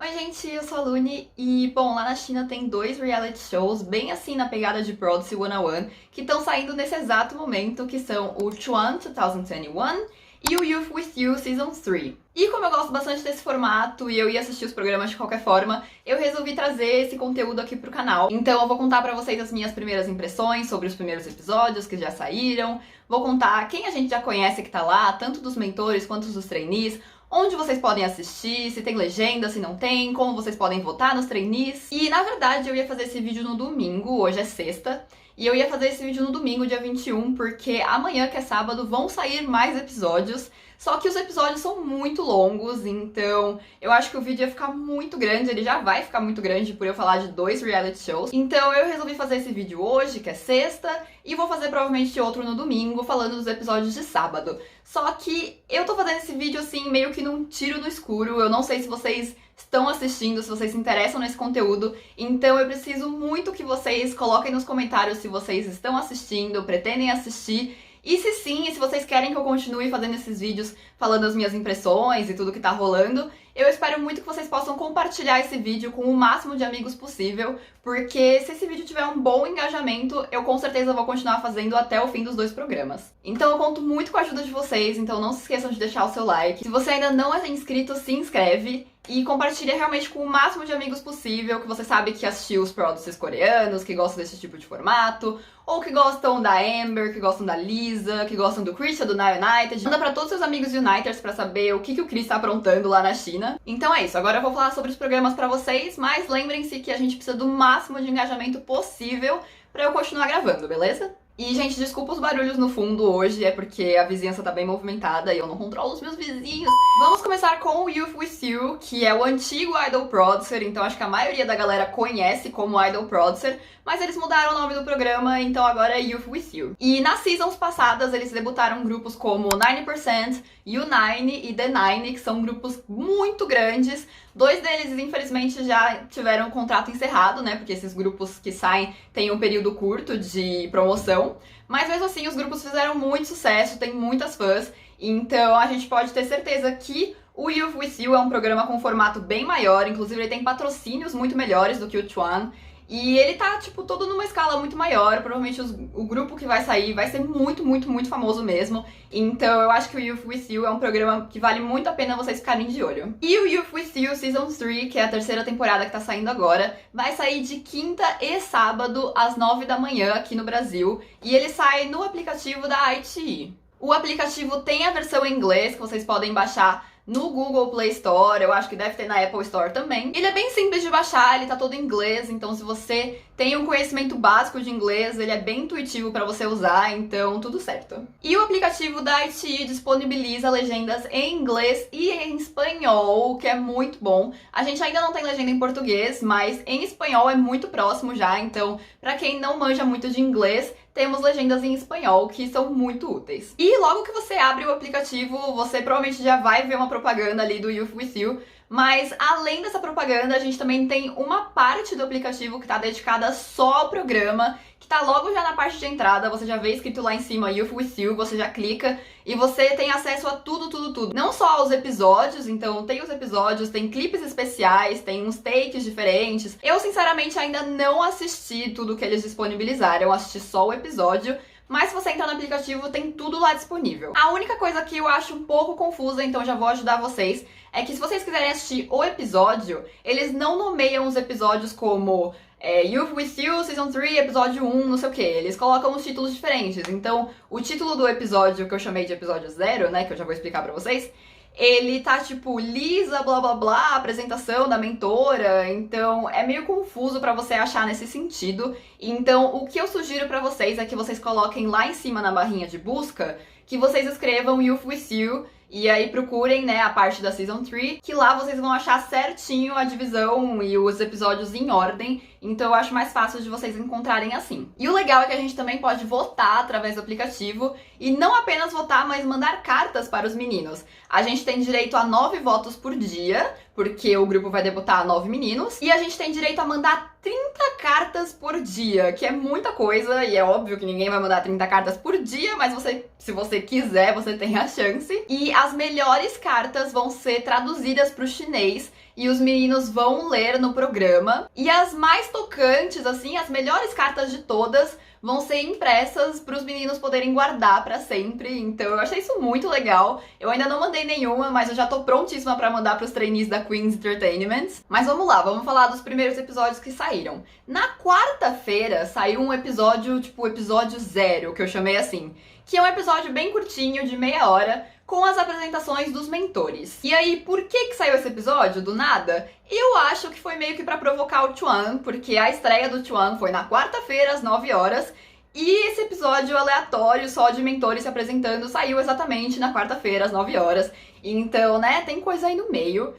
Oi gente, eu sou a Luni e, bom, lá na China tem dois reality shows bem assim na pegada de Prodigy 101 que estão saindo nesse exato momento, que são o Chuan 2021 e o Youth With You Season 3. E como eu gosto bastante desse formato e eu ia assistir os programas de qualquer forma, eu resolvi trazer esse conteúdo aqui pro canal. Então eu vou contar pra vocês as minhas primeiras impressões sobre os primeiros episódios que já saíram, vou contar quem a gente já conhece que tá lá, tanto dos mentores quanto dos trainees, onde vocês podem assistir, se tem legenda, se não tem, como vocês podem votar nos trainees. E na verdade eu ia fazer esse vídeo no domingo, hoje é sexta, e eu ia fazer esse vídeo no domingo, dia 21, porque amanhã, que é sábado, vão sair mais episódios. Só que os episódios são muito longos, então eu acho que o vídeo ia ficar muito grande, ele já vai ficar muito grande por eu falar de dois reality shows. Então eu resolvi fazer esse vídeo hoje, que é sexta, e vou fazer provavelmente outro no domingo, falando dos episódios de sábado. Só que eu tô fazendo esse vídeo assim, meio que num tiro no escuro, eu não sei se vocês estão assistindo, se vocês se interessam nesse conteúdo, então eu preciso muito que vocês coloquem nos comentários se vocês estão assistindo, pretendem assistir. E se sim, e se vocês querem que eu continue fazendo esses vídeos falando as minhas impressões e tudo que tá rolando, eu espero muito que vocês possam compartilhar esse vídeo com o máximo de amigos possível, porque se esse vídeo tiver um bom engajamento, eu com certeza vou continuar fazendo até o fim dos dois programas. Então eu conto muito com a ajuda de vocês, então não se esqueçam de deixar o seu like. Se você ainda não é inscrito, se inscreve e compartilha realmente com o máximo de amigos possível, que você sabe que assistiu os produtos coreanos, que gostam desse tipo de formato, ou que gostam da Amber, que gostam da Lisa, que gostam do Christian, do Now United. Manda pra todos os seus amigos Uniters pra saber o que o Chris tá aprontando lá na China. Então é isso, agora eu vou falar sobre os programas pra vocês, mas lembrem-se que a gente precisa do máximo de engajamento possível pra eu continuar gravando, beleza? E, gente, desculpa os barulhos no fundo hoje, é porque a vizinhança tá bem movimentada e eu não controlo os meus vizinhos. Vamos começar com o Youth With You, que é o antigo Idol Producer, então acho que a maioria da galera conhece como Idol Producer, mas eles mudaram o nome do programa, então agora é Youth With You. E nas seasons passadas eles debutaram grupos como 90%, U9 e The Nine, que são grupos muito grandes. Dois deles, infelizmente, já tiveram o contrato encerrado, né? Porque esses grupos que saem têm um período curto de promoção. Mas mesmo assim, os grupos fizeram muito sucesso, tem muitas fãs. Então a gente pode ter certeza que o Youth With You é um programa com um formato bem maior. Inclusive, ele tem patrocínios muito melhores do que o Chuan. E ele tá, tipo, todo numa escala muito maior. Provavelmente o grupo que vai sair vai ser muito, muito, muito famoso mesmo. Então eu acho que o Youth With You é um programa que vale muito a pena vocês ficarem de olho. E o Youth With You Season 3, que é a terceira temporada que tá saindo agora, vai sair de quinta e sábado às 9 da manhã aqui no Brasil. E ele sai no aplicativo da iQIYI. O aplicativo tem a versão em inglês que vocês podem baixar no Google Play Store, eu acho que deve ter na Apple Store também. Ele é bem simples de baixar, ele tá todo em inglês, então se você tem um conhecimento básico de inglês, ele é bem intuitivo pra você usar, então tudo certo. E o aplicativo da iQIYI disponibiliza legendas em inglês e em espanhol, o que é muito bom. A gente ainda não tem legenda em português, mas em espanhol é muito próximo já, então pra quem não manja muito de inglês, temos legendas em espanhol que são muito úteis. E logo que você abre o aplicativo, você provavelmente já vai ver uma propaganda ali do Youth With You, mas além dessa propaganda, a gente também tem uma parte do aplicativo que está dedicada só ao programa, que tá logo já na parte de entrada, você já vê escrito lá em cima Youth With You, você já clica e você tem acesso a tudo, tudo, tudo. Não só aos episódios, então tem os episódios, tem clipes especiais, tem uns takes diferentes. Eu, sinceramente, ainda não assisti tudo que eles disponibilizaram, assisti só o episódio, mas se você entrar no aplicativo, tem tudo lá disponível. A única coisa que eu acho um pouco confusa, então já vou ajudar vocês, é que se vocês quiserem assistir o episódio, eles não nomeiam os episódios como Youth With You, Season 3, episódio 1, não sei o que. Eles colocam os títulos diferentes. Então, o título do episódio que eu chamei de episódio 0, né, que eu já vou explicar pra vocês, ele tá tipo Lisa, blá blá blá, apresentação da mentora, então é meio confuso pra você achar nesse sentido. Então o que eu sugiro pra vocês é que vocês coloquem lá em cima na barrinha de busca, que vocês escrevam Youth With You, e aí procurem, né, a parte da Season 3, que lá vocês vão achar certinho a divisão e os episódios em ordem, então eu acho mais fácil de vocês encontrarem assim. E o legal é que a gente também pode votar através do aplicativo, e não apenas votar, mas mandar cartas para os meninos. A gente tem direito a 9 votos por dia, porque o grupo vai debutar 9 meninos, e a gente tem direito a mandar 30 cartas por dia, que é muita coisa, e é óbvio que ninguém vai mandar 30 cartas por dia, mas se você quiser, você tem a chance. E as melhores cartas vão ser traduzidas para o chinês e os meninos vão ler no programa. E as mais tocantes, assim, as melhores cartas de todas, vão ser impressas para os meninos poderem guardar para sempre. Então eu achei isso muito legal. Eu ainda não mandei nenhuma, mas eu já tô prontíssima para mandar para os trainees da Queen's Entertainment. Mas vamos lá, vamos falar dos primeiros episódios que saíram. Na quarta-feira saiu um episódio, tipo o episódio 0, que eu chamei assim, que é um episódio bem curtinho, de meia hora, com as apresentações dos mentores. E aí, por que saiu esse episódio, do nada? Eu acho que foi meio que pra provocar o Chuan, porque a estreia do Chuan foi na quarta-feira, às 9 horas, e esse episódio aleatório, só de mentores se apresentando, saiu exatamente na quarta-feira, às 9 horas. Então, né, tem coisa aí no meio.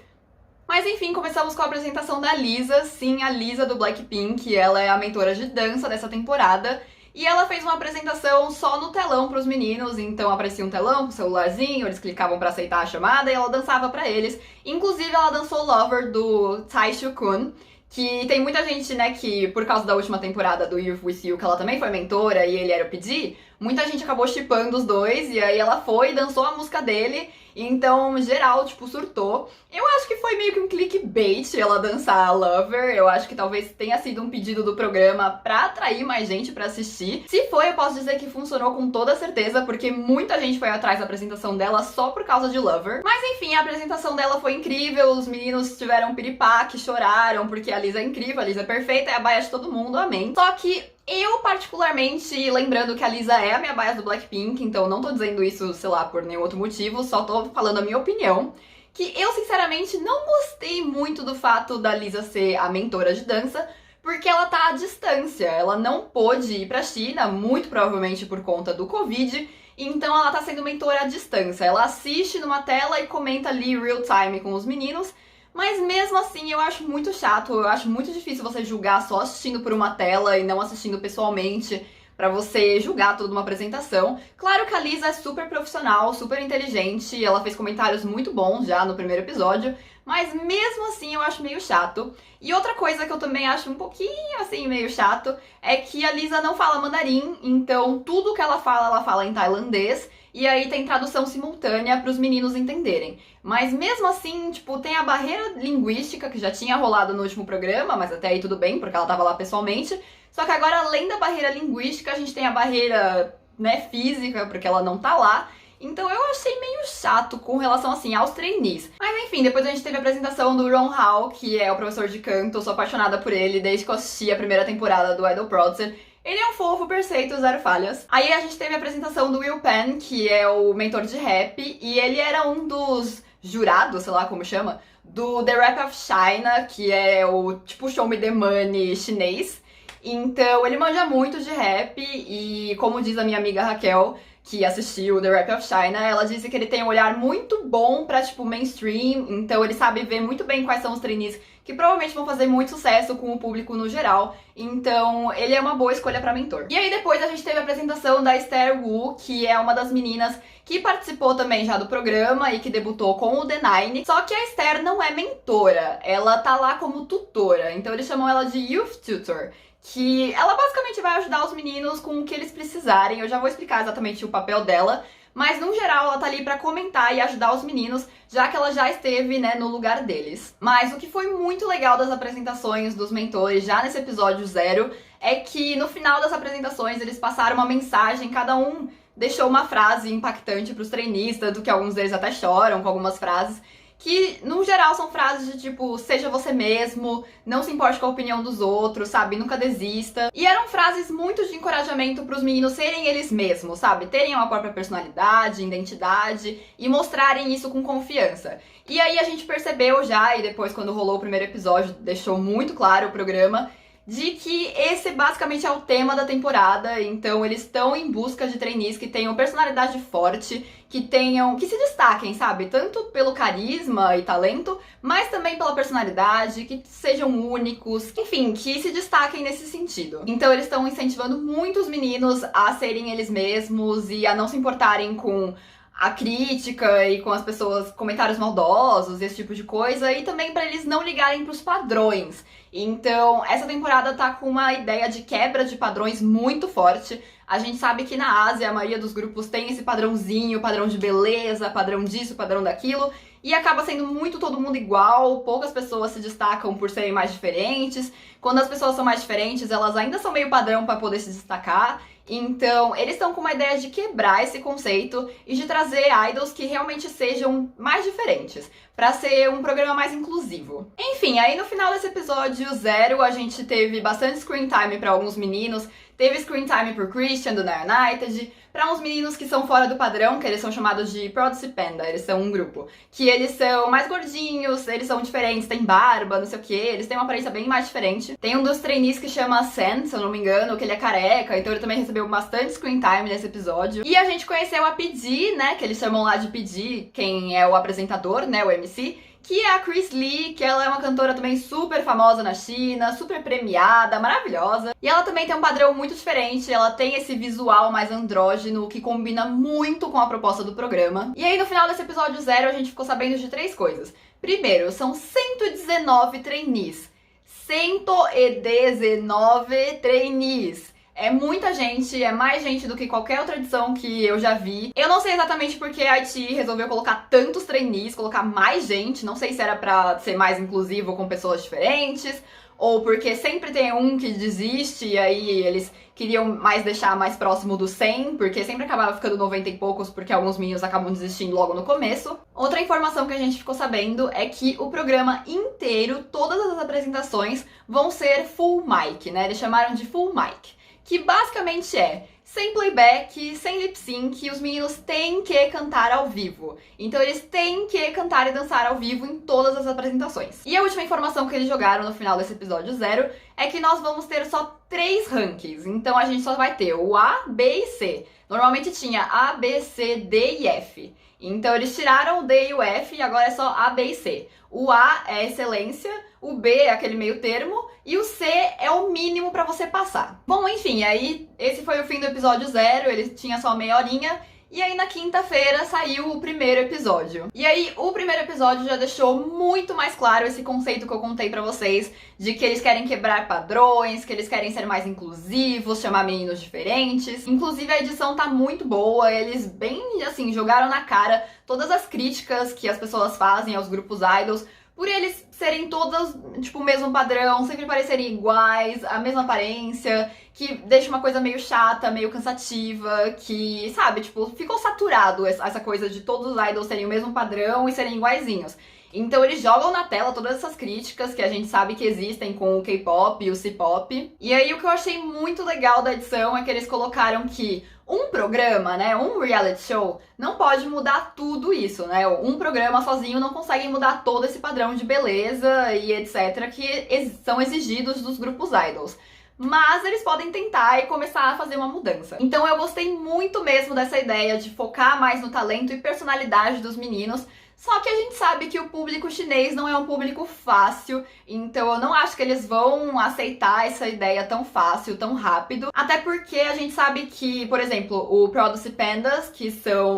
Mas enfim, começamos com a apresentação da Lisa. Sim, a Lisa do Blackpink, ela é a mentora de dança dessa temporada. E ela fez uma apresentação só no telão pros meninos, então aparecia um telão com o celularzinho, eles clicavam pra aceitar a chamada e ela dançava pra eles. Inclusive, ela dançou Lover do Taishu-kun, que tem muita gente, né, que por causa da última temporada do Youth With You, que ela também foi mentora e ele era o PD, muita gente acabou shippando os dois, e aí ela foi e dançou a música dele, então geral, tipo, surtou. Eu acho que foi meio que um clickbait ela dançar a Lover, eu acho que talvez tenha sido um pedido do programa pra atrair mais gente pra assistir. Se foi, eu posso dizer que funcionou com toda certeza, porque muita gente foi atrás da apresentação dela só por causa de Lover. Mas enfim, a apresentação dela foi incrível, os meninos tiveram piripaque, choraram, porque a Lisa é incrível, a Lisa é perfeita, é a baia de todo mundo, amém. Só que eu, particularmente, lembrando que a Lisa é a minha bias do Blackpink, então não tô dizendo isso, sei lá, por nenhum outro motivo, só tô falando a minha opinião, que eu, sinceramente, não gostei muito do fato da Lisa ser a mentora de dança, porque ela tá à distância, ela não pôde ir pra China, muito provavelmente por conta do Covid, então ela tá sendo mentora à distância. Ela assiste numa tela e comenta ali real time com os meninos, mas mesmo assim eu acho muito chato, eu acho muito difícil você julgar só assistindo por uma tela e não assistindo pessoalmente pra você julgar toda uma apresentação. Claro que a Lisa é super profissional, super inteligente, ela fez comentários muito bons já no primeiro episódio, mas mesmo assim eu acho meio chato. E outra coisa que eu também acho um pouquinho assim meio chato é que a Lisa não fala mandarim, então tudo que ela fala em tailandês. E aí tem tradução simultânea para os meninos entenderem. Mas mesmo assim, tipo, tem a barreira linguística que já tinha rolado no último programa, mas até aí tudo bem, porque ela tava lá pessoalmente. Só que agora, além da barreira linguística, a gente tem a barreira, né, física, porque ela não tá lá. Então eu achei meio chato com relação, assim, aos trainees. Mas enfim, depois a gente teve a apresentação do Ron Hao, que é o professor de canto. Eu sou apaixonada por ele desde que eu assisti a primeira temporada do Idol Producer. Ele é um fofo, perfeito, zero falhas. Aí a gente teve a apresentação do Will Pan, que é o mentor de rap, e ele era um dos jurados, sei lá como chama, do The Rap of China, que é o tipo Show Me The Money chinês. Então ele manja muito de rap e, como diz a minha amiga Raquel, que assistiu The Rap of China, ela disse que ele tem um olhar muito bom pra, tipo, mainstream, então ele sabe ver muito bem quais são os trainees que provavelmente vão fazer muito sucesso com o público no geral, então ele é uma boa escolha pra mentor. E aí depois a gente teve a apresentação da Esther Wu, que é uma das meninas que participou também já do programa e que debutou com o The Nine, só que a Esther não é mentora, ela tá lá como tutora, então eles chamam ela de Youth Tutor, que ela basicamente vai ajudar os meninos com o que eles precisarem. Eu já vou explicar exatamente o papel dela, mas no geral ela tá ali pra comentar e ajudar os meninos, já que ela já esteve, né, no lugar deles. Mas o que foi muito legal das apresentações dos mentores já nesse episódio 0 é que no final das apresentações eles passaram uma mensagem, cada um deixou uma frase impactante pros trainees, tanto que alguns deles até choram com algumas frases, que, no geral, são frases de tipo, seja você mesmo, não se importe com a opinião dos outros, sabe? Nunca desista. E eram frases muito de encorajamento pros meninos serem eles mesmos, sabe? Terem uma própria personalidade, identidade e mostrarem isso com confiança. E aí a gente percebeu já, e depois quando rolou o primeiro episódio, deixou muito claro o programa, de que esse basicamente é o tema da temporada, então eles estão em busca de trainees que tenham personalidade forte, que se destaquem, sabe? Tanto pelo carisma e talento, mas também pela personalidade, que sejam únicos, enfim, que se destaquem nesse sentido. Então eles estão incentivando muito os meninos a serem eles mesmos e a não se importarem com a crítica e com as pessoas, comentários maldosos, esse tipo de coisa, e também pra eles não ligarem pros padrões. Então, essa temporada tá com uma ideia de quebra de padrões muito forte. A gente sabe que na Ásia a maioria dos grupos tem esse padrãozinho, padrão de beleza, padrão disso, padrão daquilo, e acaba sendo muito todo mundo igual, poucas pessoas se destacam por serem mais diferentes. Quando as pessoas são mais diferentes, elas ainda são meio padrão para poder se destacar. Então, eles estão com uma ideia de quebrar esse conceito e de trazer idols que realmente sejam mais diferentes, pra ser um programa mais inclusivo. Enfim, aí no final desse episódio 0, a gente teve bastante screen time pra alguns meninos, teve screen time pro Christian, do Now United, pra uns meninos que são fora do padrão, que eles são chamados de Produce Panda, eles são um grupo, que eles são mais gordinhos, eles são diferentes, tem barba, não sei o que, eles têm uma aparência bem mais diferente. Tem um dos trainees que chama Sen, se eu não me engano, que ele é careca, então ele também recebeu bastante screen time nesse episódio. E a gente conheceu a PD, né, que eles chamam lá de PD, quem é o apresentador, né, o MC, que é a Chris Lee, que ela é uma cantora também super famosa na China, super premiada, maravilhosa. E ela também tem um padrão muito diferente, ela tem esse visual mais andrógeno, que combina muito com a proposta do programa. E aí no final desse episódio 0 a gente ficou sabendo de 3 coisas. Primeiro, são 119 trainees. 119 trainees. É muita gente, é mais gente do que qualquer outra edição que eu já vi. Eu não sei exatamente porque a IT resolveu colocar tantos trainees, colocar mais gente. Não sei se era pra ser mais inclusivo com pessoas diferentes, ou porque sempre tem um que desiste e aí eles queriam mais deixar mais próximo do 100, porque sempre acabava ficando 90 e poucos, porque alguns meninos acabam desistindo logo no começo. Outra informação que a gente ficou sabendo é que o programa inteiro, todas as apresentações, vão ser full mic, né? Eles chamaram de full mic. Que basicamente é, sem playback, sem lip sync, os meninos têm que cantar ao vivo. Então eles têm que cantar e dançar ao vivo em todas as apresentações. E a última informação que eles jogaram no final desse episódio 0 é que nós vamos ter só 3 rankings. Então a gente só vai ter o A, B e C. Normalmente tinha A, B, C, D e F. Então eles tiraram o D e o F e agora é só A, B e C. O A é excelência, o B é aquele meio termo e o C é o mínimo pra você passar. Bom, enfim, aí esse foi o fim do episódio 0, ele tinha só meia horinha. E aí na quinta-feira saiu o primeiro episódio. E aí o primeiro episódio já deixou muito mais claro esse conceito que eu contei pra vocês, de que eles querem quebrar padrões, que eles querem ser mais inclusivos, chamar meninos diferentes. Inclusive a edição tá muito boa, eles bem assim jogaram na cara todas as críticas que as pessoas fazem aos grupos idols, por eles serem todas, tipo, o mesmo padrão, sempre parecerem iguais, a mesma aparência, que deixa uma coisa meio chata, meio cansativa, que, sabe, tipo, ficou saturado essa coisa de todos os idols terem o mesmo padrão e serem iguaizinhos. Então eles jogam na tela todas essas críticas que a gente sabe que existem com o K-pop e o C-pop. E aí o que eu achei muito legal da edição é que eles colocaram que um programa, né, um reality show, não pode mudar tudo isso, né? Um programa sozinho não consegue mudar todo esse padrão de beleza e etc. que são exigidos dos grupos idols. Mas eles podem tentar e começar a fazer uma mudança. Então eu gostei muito mesmo dessa ideia de focar mais no talento e personalidade dos meninos. Só que a gente sabe que o público chinês não é um público fácil, então eu não acho que eles vão aceitar essa ideia tão fácil, tão rápido. Até porque a gente sabe que, por exemplo, o Produce Pandas, que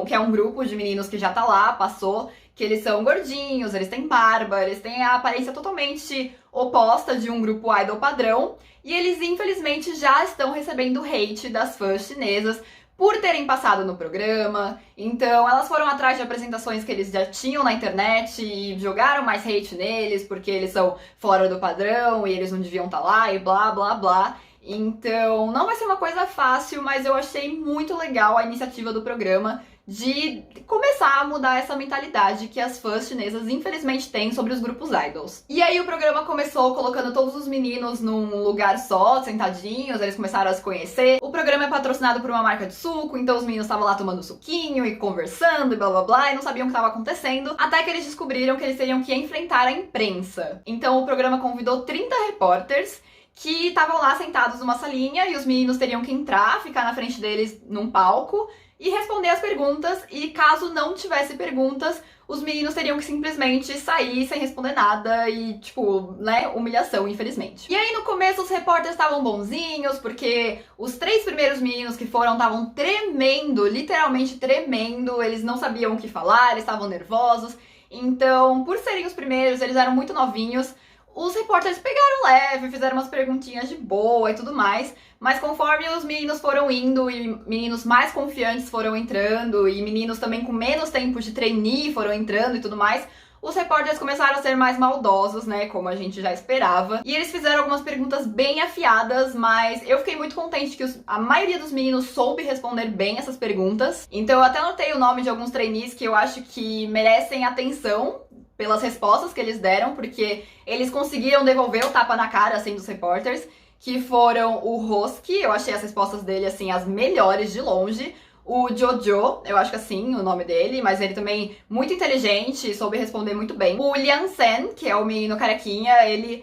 é um grupo de meninos que já tá lá, passou, que eles são gordinhos, eles têm barba, eles têm a aparência totalmente oposta de um grupo idol padrão, e eles infelizmente já estão recebendo hate das fãs chinesas por terem passado no programa. Então elas foram atrás de apresentações que eles já tinham na internet e jogaram mais hate neles porque eles são fora do padrão e eles não deviam estar lá e blá blá blá. Então não vai ser uma coisa fácil, mas eu achei muito legal a iniciativa do programa de começar a mudar essa mentalidade que as fãs chinesas infelizmente têm sobre os grupos idols. E aí o programa começou colocando todos os meninos num lugar só, sentadinhos, eles começaram a se conhecer. O programa é patrocinado por uma marca de suco, então os meninos estavam lá tomando suquinho e conversando e blá blá blá, e não sabiam o que estava acontecendo, até que eles descobriram que eles teriam que enfrentar a imprensa. Então o programa convidou 30 repórteres que estavam lá sentados numa salinha e os meninos teriam que entrar, ficar na frente deles num palco e responder as perguntas, e caso não tivesse perguntas, os meninos teriam que simplesmente sair sem responder nada e, tipo, né, humilhação, infelizmente. E aí no começo os repórteres estavam bonzinhos, porque os 3 primeiros meninos que foram estavam tremendo, literalmente tremendo, eles não sabiam o que falar, eles estavam nervosos. Então, por serem os primeiros, eles eram muito novinhos, os repórteres pegaram leve, fizeram umas perguntinhas de boa e tudo mais, mas conforme os meninos foram indo e meninos mais confiantes foram entrando e meninos também com menos tempo de trainee foram entrando e tudo mais, os repórteres começaram a ser mais maldosos, né, como a gente já esperava. E eles fizeram algumas perguntas bem afiadas, mas eu fiquei muito contente que a maioria dos meninos soube responder bem essas perguntas. Então eu até anotei o nome de alguns trainees que eu acho que merecem atenção pelas respostas que eles deram, porque eles conseguiram devolver o tapa na cara, assim, dos repórteres, que foram o Hosky, eu achei as respostas dele, assim, as melhores de longe. O Jojo, eu acho que assim o nome dele, mas ele também muito inteligente, soube responder muito bem. O Lian Sen, que é o menino carequinha, ele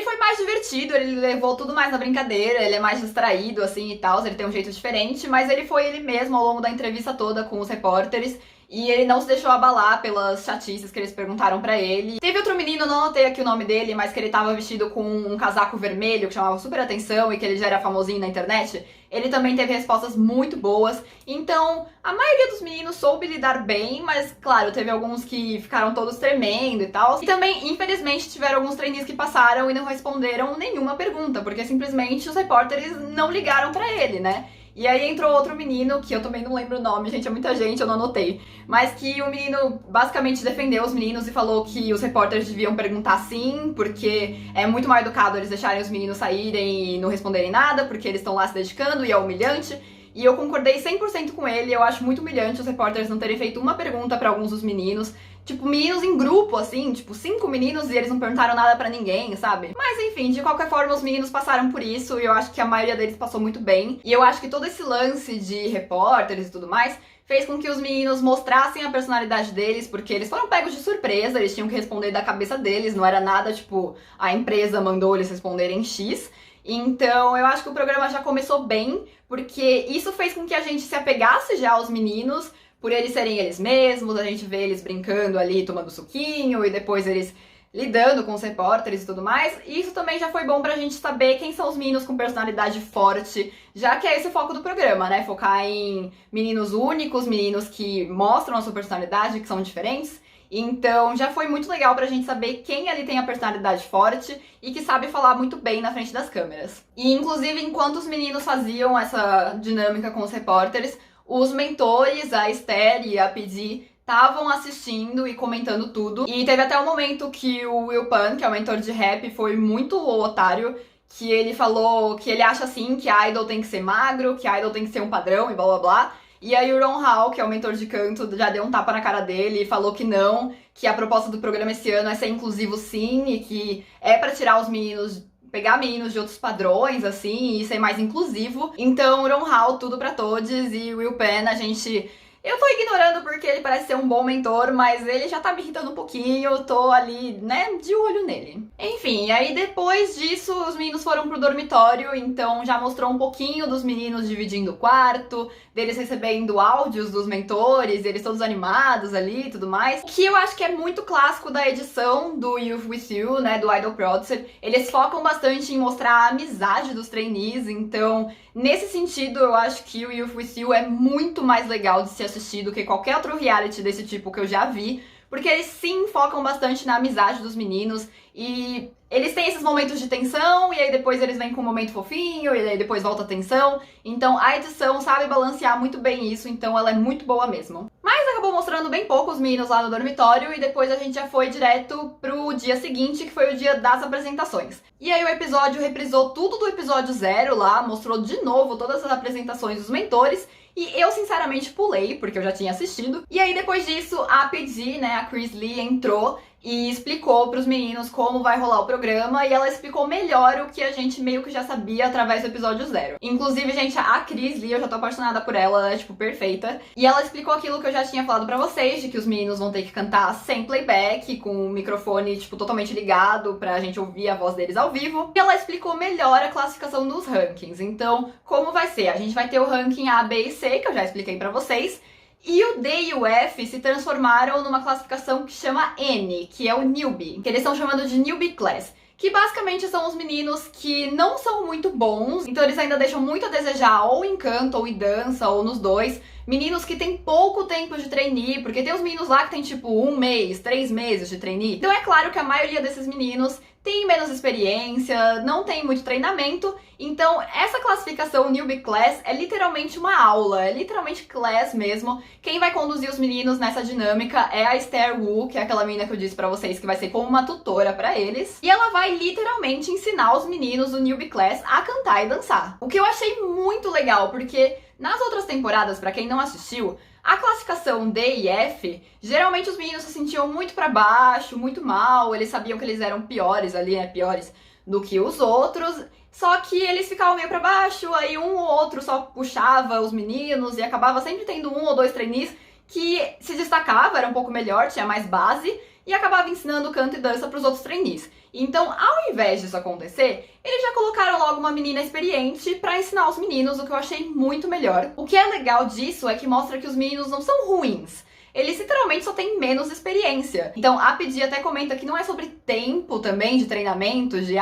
foi mais divertido, ele levou tudo mais na brincadeira, ele é mais distraído, assim, e tal, ele tem um jeito diferente, mas ele foi ele mesmo ao longo da entrevista toda com os repórteres. E ele não se deixou abalar pelas chatices que eles perguntaram pra ele. Teve outro menino, não anotei aqui o nome dele, mas que ele tava vestido com um casaco vermelho, que chamava super atenção e que ele já era famosinho na internet. Ele também teve respostas muito boas. Então, a maioria dos meninos soube lidar bem, mas, claro, teve alguns que ficaram todos tremendo e tal. E também, infelizmente, tiveram alguns trainees que passaram e não responderam nenhuma pergunta, porque simplesmente os repórteres não ligaram pra ele, né? E aí entrou outro menino, que eu também não lembro o nome, gente, é muita gente, eu não anotei. Mas que o menino basicamente defendeu os meninos e falou que os repórteres deviam perguntar sim, porque é muito mais educado eles deixarem os meninos saírem e não responderem nada, porque eles estão lá se dedicando e é humilhante. E eu concordei 100% com ele, eu acho muito humilhante os repórteres não terem feito uma pergunta pra alguns dos meninos. Tipo, meninos em grupo, assim, tipo, 5 meninos e eles não perguntaram nada pra ninguém, sabe? Mas enfim, de qualquer forma, os meninos passaram por isso e eu acho que a maioria deles passou muito bem. E eu acho que todo esse lance de repórteres e tudo mais fez com que os meninos mostrassem a personalidade deles, porque eles foram pegos de surpresa, eles tinham que responder da cabeça deles, não era nada tipo, a empresa mandou eles responderem X. Então, eu acho que o programa já começou bem, porque isso fez com que a gente se apegasse já aos meninos, por eles serem eles mesmos, a gente vê eles brincando ali, tomando suquinho, e depois eles lidando com os repórteres e tudo mais. E isso também já foi bom pra gente saber quem são os meninos com personalidade forte, já que é esse o foco do programa, né? Focar em meninos únicos, meninos que mostram a sua personalidade, que são diferentes. Então já foi muito legal pra gente saber quem ali tem a personalidade forte e que sabe falar muito bem na frente das câmeras. E inclusive, enquanto os meninos faziam essa dinâmica com os repórteres, os mentores, a Esther e a PD, estavam assistindo e comentando tudo. E teve até um momento que o Will Pan, que é o mentor de rap, foi muito otário, que ele falou que ele acha assim que a idol tem que ser magro, que a idol tem que ser um padrão e blá blá blá. E aí o Ron Hall, que é o mentor de canto, já deu um tapa na cara dele e falou que não, que a proposta do programa esse ano é ser inclusivo sim, e que é pra tirar os meninos, pegar meninos de outros padrões, assim, e ser mais inclusivo. Então, Ron Hall, tudo pra todos, e Will Pan, a gente... Eu tô ignorando porque ele parece ser um bom mentor, mas ele já tá me irritando um pouquinho, eu tô ali, né, de olho nele. Enfim, e aí depois disso os meninos foram pro dormitório, então já mostrou um pouquinho dos meninos dividindo o quarto, deles recebendo áudios dos mentores, eles todos animados ali e tudo mais. Que eu acho que é muito clássico da edição do Youth With You, né, do Idol Producer. Eles focam bastante em mostrar a amizade dos trainees, então nesse sentido eu acho que o Youth With You é muito mais legal de se assistir do que qualquer outro reality desse tipo que eu já vi, porque eles sim focam bastante na amizade dos meninos e eles têm esses momentos de tensão e aí depois eles vêm com um momento fofinho e aí depois volta a tensão. Então a edição sabe balancear muito bem isso, então ela é muito boa mesmo. Mas acabou mostrando bem pouco os meninos lá no dormitório e depois a gente já foi direto pro dia seguinte, que foi o dia das apresentações. E aí o episódio reprisou tudo do episódio 0 lá, mostrou de novo todas as apresentações dos mentores. E eu, sinceramente, pulei, porque eu já tinha assistido. E aí, depois disso, a PD, né, a Chris Lee, entrou e explicou pros meninos como vai rolar o programa. E ela explicou melhor o que a gente meio que já sabia através do episódio 0. Inclusive, gente, a Chris Lee, eu já tô apaixonada por ela, ela é, tipo, perfeita. E ela explicou aquilo que eu já tinha falado pra vocês, de que os meninos vão ter que cantar sem playback, com o microfone, tipo, totalmente ligado pra gente ouvir a voz deles ao vivo. E ela explicou melhor a classificação dos rankings. Então, como vai ser? A gente vai ter o ranking A, B e C, que eu já expliquei pra vocês, e o D e o F se transformaram numa classificação que chama N, que é o Newbie, que eles estão chamando de Newbie Class, que basicamente são os meninos que não são muito bons, então eles ainda deixam muito a desejar ou em canto, ou em dança, ou nos dois, meninos que têm pouco tempo de trainee, porque tem os meninos lá que tem tipo 1 mês, 3 meses de trainee. Então é claro que a maioria desses meninos tem menos experiência, não tem muito treinamento, então essa classificação Newbie Class é literalmente uma aula, é literalmente class mesmo. Quem vai conduzir os meninos nessa dinâmica é a Esther Wu, que é aquela menina que eu disse pra vocês que vai ser como uma tutora pra eles, e ela vai literalmente ensinar os meninos do Newbie Class a cantar e dançar. O que eu achei muito legal, porque nas outras temporadas, pra quem não assistiu, a classificação D e F, geralmente os meninos se sentiam muito pra baixo, muito mal, eles sabiam que eles eram piores ali, né, piores do que os outros, só que eles ficavam meio pra baixo, aí um ou outro só puxava os meninos e acabava sempre tendo 1 ou 2 trainees que se destacava, era um pouco melhor, tinha mais base, e acabava ensinando canto e dança pros outros trainees. Então, ao invés disso acontecer, eles já colocaram logo uma menina experiente pra ensinar os meninos, o que eu achei muito melhor. O que é legal disso é que mostra que os meninos não são ruins. Eles literalmente só têm menos experiência. Então, a Pedi até comenta que não é sobre tempo também de treinamento, de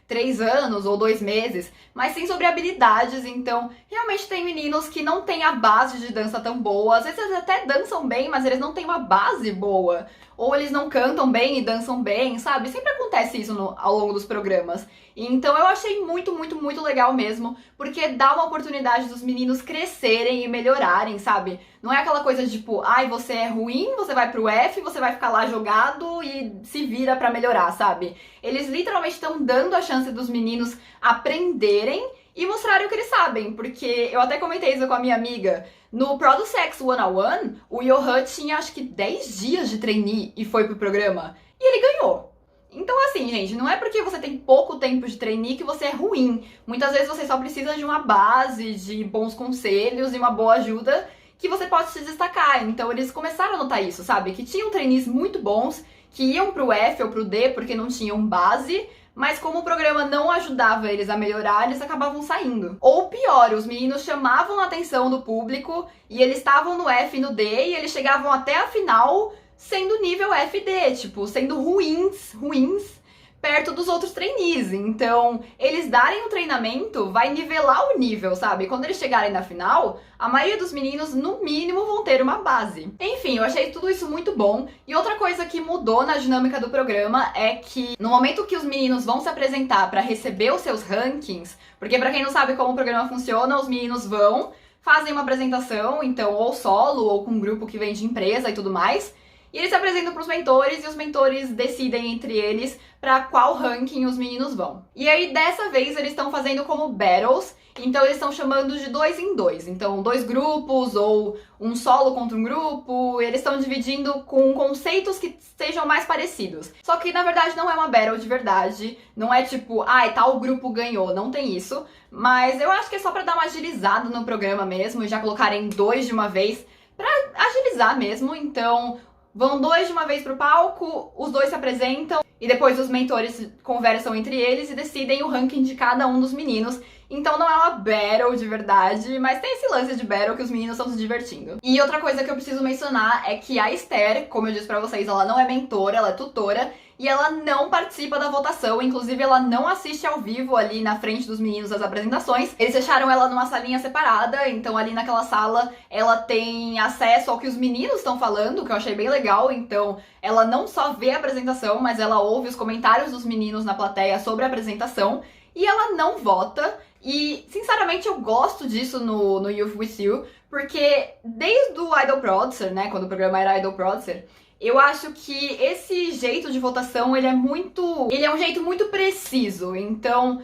3 anos ou 2 meses, mas sim sobre habilidades. Então, realmente tem meninos que não têm a base de dança tão boa. Às vezes eles até dançam bem, mas eles não têm uma base boa. Ou eles não cantam bem e dançam bem, sabe? Sempre acontece isso ao longo dos programas. Então eu achei muito, muito, muito legal mesmo, porque dá uma oportunidade dos meninos crescerem e melhorarem, sabe? Não é aquela coisa de tipo, ai, você é ruim, você vai pro F, você vai ficar lá jogado e se vira pra melhorar, sabe? Eles literalmente estão dando a chance dos meninos aprenderem e mostrarem o que eles sabem, porque eu até comentei isso com a minha amiga. No Produce X 101, o Yohan tinha acho que 10 dias de trainee e foi pro programa, e ele ganhou. Então assim, gente, não é porque você tem pouco tempo de trainee que você é ruim. Muitas vezes você só precisa de uma base, de bons conselhos e uma boa ajuda que você pode se destacar. Então eles começaram a notar isso, sabe? Que tinham trainees muito bons, que iam pro F ou pro D porque não tinham base, mas como o programa não ajudava eles a melhorar, eles acabavam saindo. Ou pior, os meninos chamavam a atenção do público e eles estavam no F e no D e eles chegavam até a final sendo nível FD, tipo, sendo ruins, perto dos outros trainees. Então, eles darem o treinamento vai nivelar o nível, sabe? Quando eles chegarem na final, a maioria dos meninos, no mínimo, vão ter uma base. Enfim, eu achei tudo isso muito bom. E outra coisa que mudou na dinâmica do programa é que, no momento que os meninos vão se apresentar para receber os seus rankings, porque pra quem não sabe como o programa funciona, os meninos vão, fazem uma apresentação, então, ou solo, ou com um grupo que vem de empresa e tudo mais, e eles se apresentam para os mentores e os mentores decidem entre eles para qual ranking os meninos vão. E aí, dessa vez, eles estão fazendo como battles, então eles estão chamando de 2 em 2. Então, 2 grupos ou um solo contra um grupo, eles estão dividindo com conceitos que sejam mais parecidos. Só que, na verdade, não é uma battle de verdade, não é tipo, ai, tal grupo ganhou, não tem isso. Mas eu acho que é só para dar uma agilizada no programa mesmo, e já colocarem 2 de uma vez, para agilizar mesmo, então vão 2 de uma vez pro palco, os 2 se apresentam e depois os mentores conversam entre eles e decidem o ranking de cada um dos meninos. Então não é uma battle de verdade, mas tem esse lance de battle que os meninos estão se divertindo. E outra coisa que eu preciso mencionar é que a Esther, como eu disse pra vocês, ela não é mentora, ela é tutora. E ela não participa da votação, inclusive ela não assiste ao vivo ali na frente dos meninos das apresentações. Eles deixaram ela numa salinha separada, então ali naquela sala ela tem acesso ao que os meninos estão falando, que eu achei bem legal. Então ela não só vê a apresentação, mas ela ouve os comentários dos meninos na plateia sobre a apresentação. E ela não vota. E, sinceramente, eu gosto disso no Youth With You, porque desde o Idol Producer, né, quando o programa era Idol Producer, eu acho que esse jeito de votação, ele é um jeito muito preciso. Então,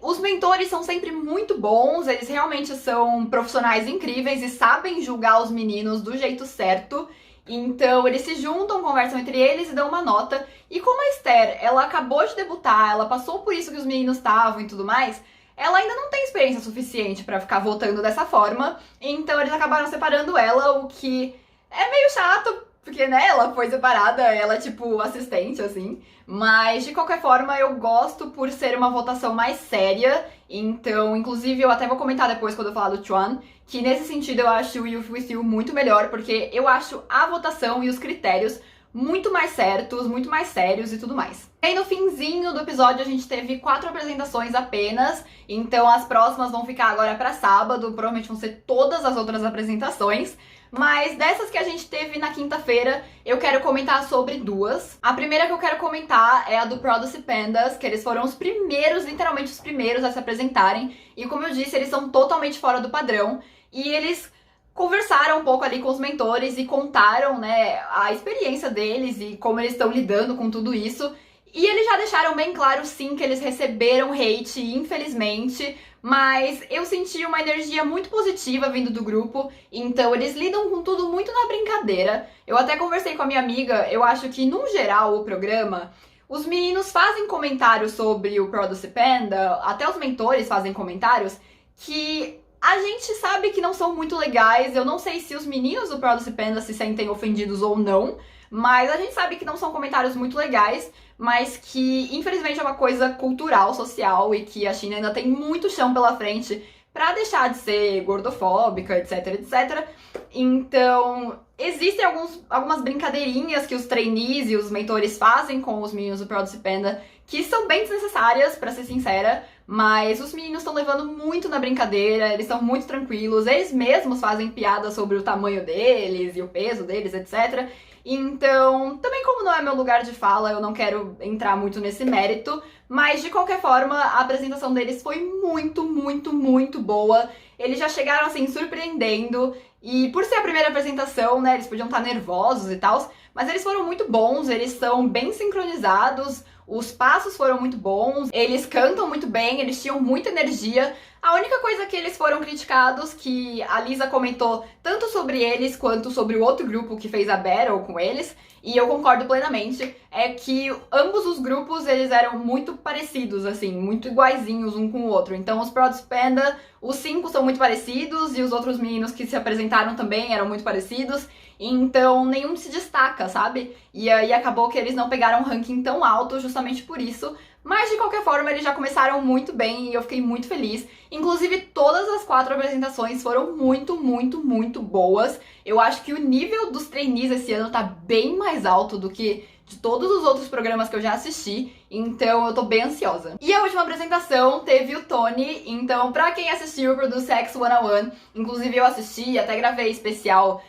os mentores são sempre muito bons, eles realmente são profissionais incríveis e sabem julgar os meninos do jeito certo. Então, eles se juntam, conversam entre eles e dão uma nota. E como a Esther, ela acabou de debutar, ela passou por isso que os meninos estavam e tudo mais, ela ainda não tem experiência suficiente pra ficar votando dessa forma. Então, eles acabaram separando ela, o que é meio chato, porque, né, ela foi separada, ela é tipo assistente, assim. Mas, de qualquer forma, eu gosto por ser uma votação mais séria. Então, inclusive, eu até vou comentar depois quando eu falar do Chuan, que nesse sentido eu acho o Youth With You muito melhor, porque eu acho a votação e os critérios muito mais certos, muito mais sérios e tudo mais. E aí no finzinho do episódio a gente teve 4 apresentações apenas, então as próximas vão ficar agora pra sábado, provavelmente vão ser todas as outras apresentações. Mas dessas que a gente teve na quinta-feira, eu quero comentar sobre 2. A primeira que eu quero comentar é a do Produce Pandas, que eles foram os primeiros, literalmente os primeiros a se apresentarem. E como eu disse, eles são totalmente fora do padrão. E eles conversaram um pouco ali com os mentores e contaram, né, a experiência deles e como eles estão lidando com tudo isso. E eles já deixaram bem claro, sim, que eles receberam hate, infelizmente, mas eu senti uma energia muito positiva vindo do grupo, então eles lidam com tudo muito na brincadeira. Eu até conversei com a minha amiga, eu acho que, num geral, o programa, os meninos fazem comentários sobre o Produce Panda, até os mentores fazem comentários, que a gente sabe que não são muito legais. Eu não sei se os meninos do Produce Panda se sentem ofendidos ou não, mas a gente sabe que não são comentários muito legais, mas que infelizmente é uma coisa cultural, social, e que a China ainda tem muito chão pela frente pra deixar de ser gordofóbica, etc, etc. Então, existem algumas brincadeirinhas que os trainees e os mentores fazem com os meninos do Produce Panda que são bem desnecessárias, pra ser sincera, mas os meninos estão levando muito na brincadeira, eles estão muito tranquilos, eles mesmos fazem piadas sobre o tamanho deles e o peso deles, etc. Então, também como não é meu lugar de fala, eu não quero entrar muito nesse mérito, mas de qualquer forma, a apresentação deles foi muito, muito, muito boa. Eles já chegaram assim, surpreendendo, e por ser a primeira apresentação, né, eles podiam estar nervosos e tal, mas eles foram muito bons, eles são bem sincronizados, os passos foram muito bons, eles cantam muito bem, eles tinham muita energia. A única coisa que eles foram criticados, que a Lisa comentou tanto sobre eles quanto sobre o outro grupo que fez a battle com eles, e eu concordo plenamente, é que ambos os grupos eles eram muito parecidos, assim, muito iguaizinhos um com o outro. Então os Produce Panda, os 5 são muito parecidos e os outros meninos que se apresentaram também eram muito parecidos. Então nenhum se destaca, sabe? E aí acabou que eles não pegaram um ranking tão alto justamente por isso. Mas de qualquer forma eles já começaram muito bem e eu fiquei muito feliz. Inclusive todas as 4 apresentações foram muito, muito, muito boas. Eu acho que o nível dos trainees esse ano tá bem mais alto do que de todos os outros programas que eu já assisti, então eu tô bem ansiosa. E a última apresentação teve o Tony, então pra quem assistiu o Produce X 101, inclusive eu assisti, até gravei especial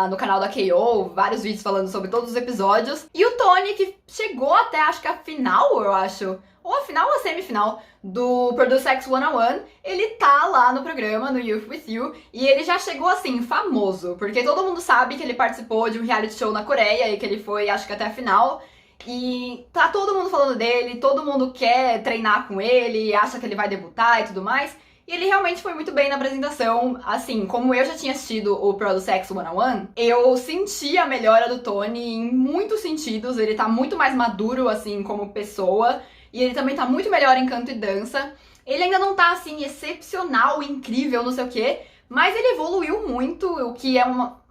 no canal da KO, vários vídeos falando sobre todos os episódios. E o Tony, que chegou até, acho que a final, eu acho, ou a final ou a semifinal do Produce X 101, ele tá lá no programa, no Youth With You, e ele já chegou assim, famoso, porque todo mundo sabe que ele participou de um reality show na Coreia e que ele foi, acho que até a final. E tá todo mundo falando dele, todo mundo quer treinar com ele, acha que ele vai debutar e tudo mais. E ele realmente foi muito bem na apresentação. Assim, como eu já tinha assistido o Produce X 101, eu senti a melhora do Tony em muitos sentidos. Ele tá muito mais maduro, assim, como pessoa. E ele também tá muito melhor em canto e dança. Ele ainda não tá, assim, excepcional, incrível, não sei o quê. Mas ele evoluiu muito, o que é